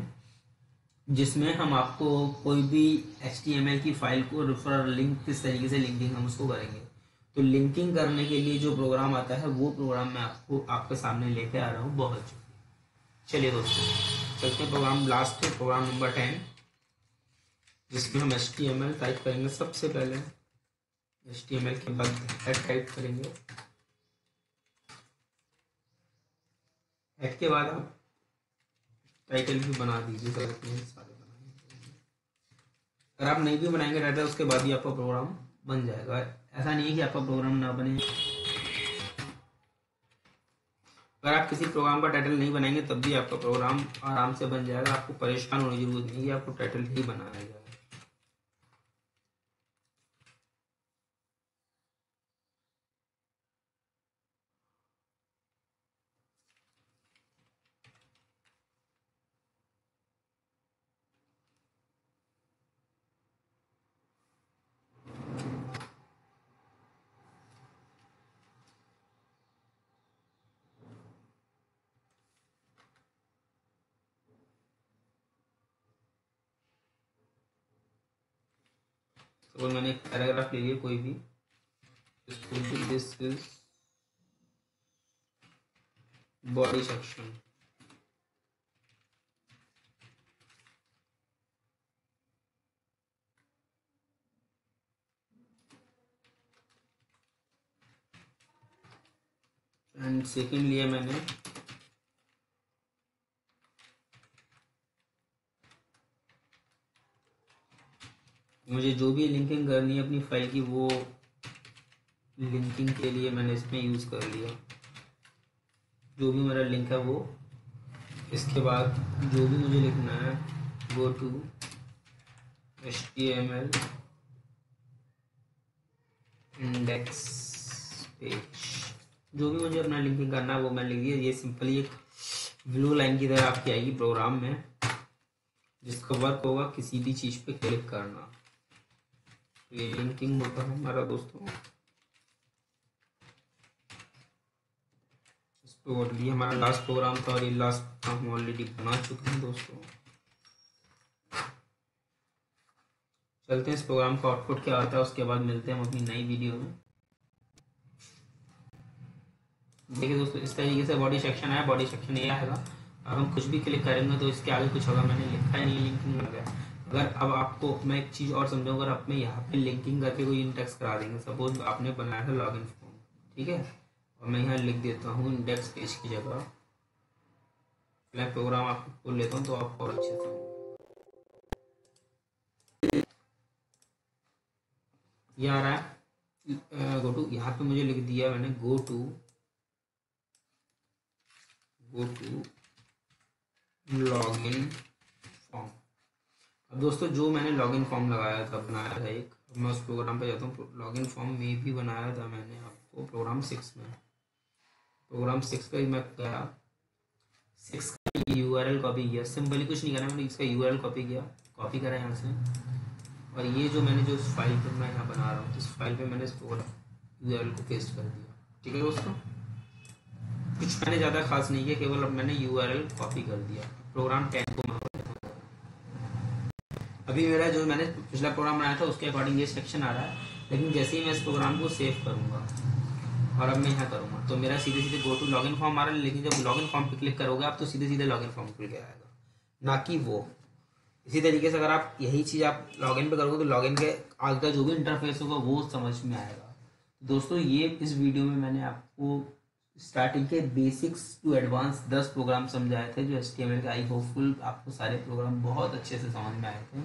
[SPEAKER 1] जिसमें हम आपको कोई भी HTML की फाइल को रेफर लिंक किस तरीके से लिंकिंग हम उसको करेंगे। तो लिंकिंग करने के लिए जो प्रोग्राम आता है वो प्रोग्राम मैं आपको आपके सामने लेके आ रहा हूँ बहुत जल्दी। चलिए दोस्तों चलते हैं प्रोग्राम लास्ट है, प्रोग्राम नंबर 10, जिसमें हम HTML टाइप करेंगे। सबसे पहले HTML के बाद हेड टाइप करेंगे। ऐड के बाद आप टाइटल भी बना दीजिए, सारे बनाएंगे। अगर आप नहीं भी बनाएंगे टाइटल उसके बाद ही आपका प्रोग्राम बन जाएगा। ऐसा नहीं है कि आपका प्रोग्राम ना बने। अगर आप किसी प्रोग्राम का टाइटल नहीं बनाएंगे तब भी आपका प्रोग्राम आराम से बन जाएगा। आपको परेशान होने की जरूरत नहीं है, आपको टाइटल ही बनाया जाएगा। तो मैंने एक पैराग्राफ ले लिया कोई भी, this is body section. And second लिया मैंने मुझे जो भी लिंकिंग करनी है अपनी फाइल की, वो लिंकिंग के लिए मैंने इसमें यूज़ कर लिया। जो भी मेरा लिंक है वो, इसके बाद जो भी मुझे लिखना है, go to HTML index page, जो भी मुझे अपना लिंकिंग करना है वो मैं लिख दिया। ये सिंपली एक ब्लू लाइन की तरह आपकी आएगी प्रोग्राम में, जिसका वर्क होगा किसी भी चीज़ पे क्लिक करना। ये लिंकिंग होता है हमारा दोस्तों। इसको ये हमारा लास्ट प्रोग्राम था और ये लास्ट हम ऑलरेडी बना चुके हैं दोस्तों। चलते हैं इस प्रोग्राम का आउटपुट क्या आता है, उसके बाद मिलते हैं हम अपनी नई वीडियो में। देखिए दोस्तों, इस तरीके से बॉडी सेक्शन है। बॉडी सेक्शन ये आएगा। अब हम कुछ भी क्लिक करेंगे तो इसके आगे कुछ होगा। मैंने लिखा ही नहीं, लिंकिंग लगा है। अगर अब आपको मैं एक चीज़ और समझाऊँ, अगर आप में यहाँ पे लिंकिंग करके कोई इंडेक्स करा देंगे, सपोज आपने बनाया था लॉगिन फॉर्म, ठीक है, और मैं यहाँ लिख देता हूँ इंडेक्स पेज की जगह। मैं प्रोग्राम आपको खोल लेता हूँ तो आप और अच्छे से ये आ रहा है। गो टू, यहाँ पे मुझे लिख दिया मैंने गो टू लॉगिन फॉर्म। अब दोस्तों जो मैंने लॉगिन फॉर्म लगाया था, बनाया था एक, मैं उस प्रोग्राम पे जाता हूँ। लॉगिन फॉर्म में भी बनाया था मैंने आपको प्रोग्राम 6 में। प्रोग्राम 6 का ही मैं गया, 6 का URL कॉपी किया। सिंपली कुछ नहीं करा, मैंने इसका URL कॉपी किया, कॉपी करा यहाँ से, और ये जो मैंने जो इस फाइल पर मैं यहाँ बना रहा हूँ, इस फाइल पे मैंने इस प्रोग्राम URL को पेस्ट कर दिया। ठीक है दोस्तों, कुछ मैंने ज़्यादा खास नहीं किया, केवल अब मैंने URL कॉपी कर दिया। प्रोग्राम 10 को मैं अभी मेरा जो मैंने पिछला प्रोग्राम बनाया था उसके अकॉर्डिंग ये सेक्शन आ रहा है, लेकिन जैसे ही मैं इस प्रोग्राम को सेव करूँगा और अब मैं यहाँ करूँगा तो मेरा सीधे सीधे गो टू लॉगिन फॉर्म आ रहा है। लेकिन जब लॉगिन फॉर्म पे क्लिक करोगे आप तो सीधे सीधे लॉगिन फॉर्म खुल के आएगा, ना कि वो। इसी तरीके से अगर आप यही चीज़ आप लॉगिन पे करोगे तो लॉगिन के आगे का जो भी इंटरफेस होगा वो समझ में आएगा। दोस्तों ये इस वीडियो में मैंने आपको स्टार्टिंग के बेसिक्स टू एडवांस 10 प्रोग्राम समझाए थे जो HTML के। आई होपफुल आपको सारे प्रोग्राम बहुत अच्छे से समझ में आए थे।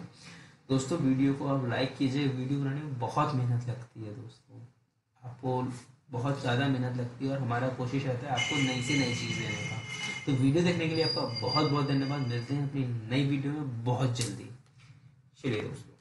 [SPEAKER 1] दोस्तों वीडियो को आप लाइक कीजिए। वीडियो बनाने में बहुत मेहनत लगती है दोस्तों, आपको बहुत ज़्यादा मेहनत लगती है और हमारा कोशिश रहता है आपको नई से नई चीज़ देने का। तो वीडियो देखने के लिए आपका बहुत बहुत धन्यवाद। मिलते हैं अपनी नई वीडियो में बहुत जल्दी। चलिए दोस्तों।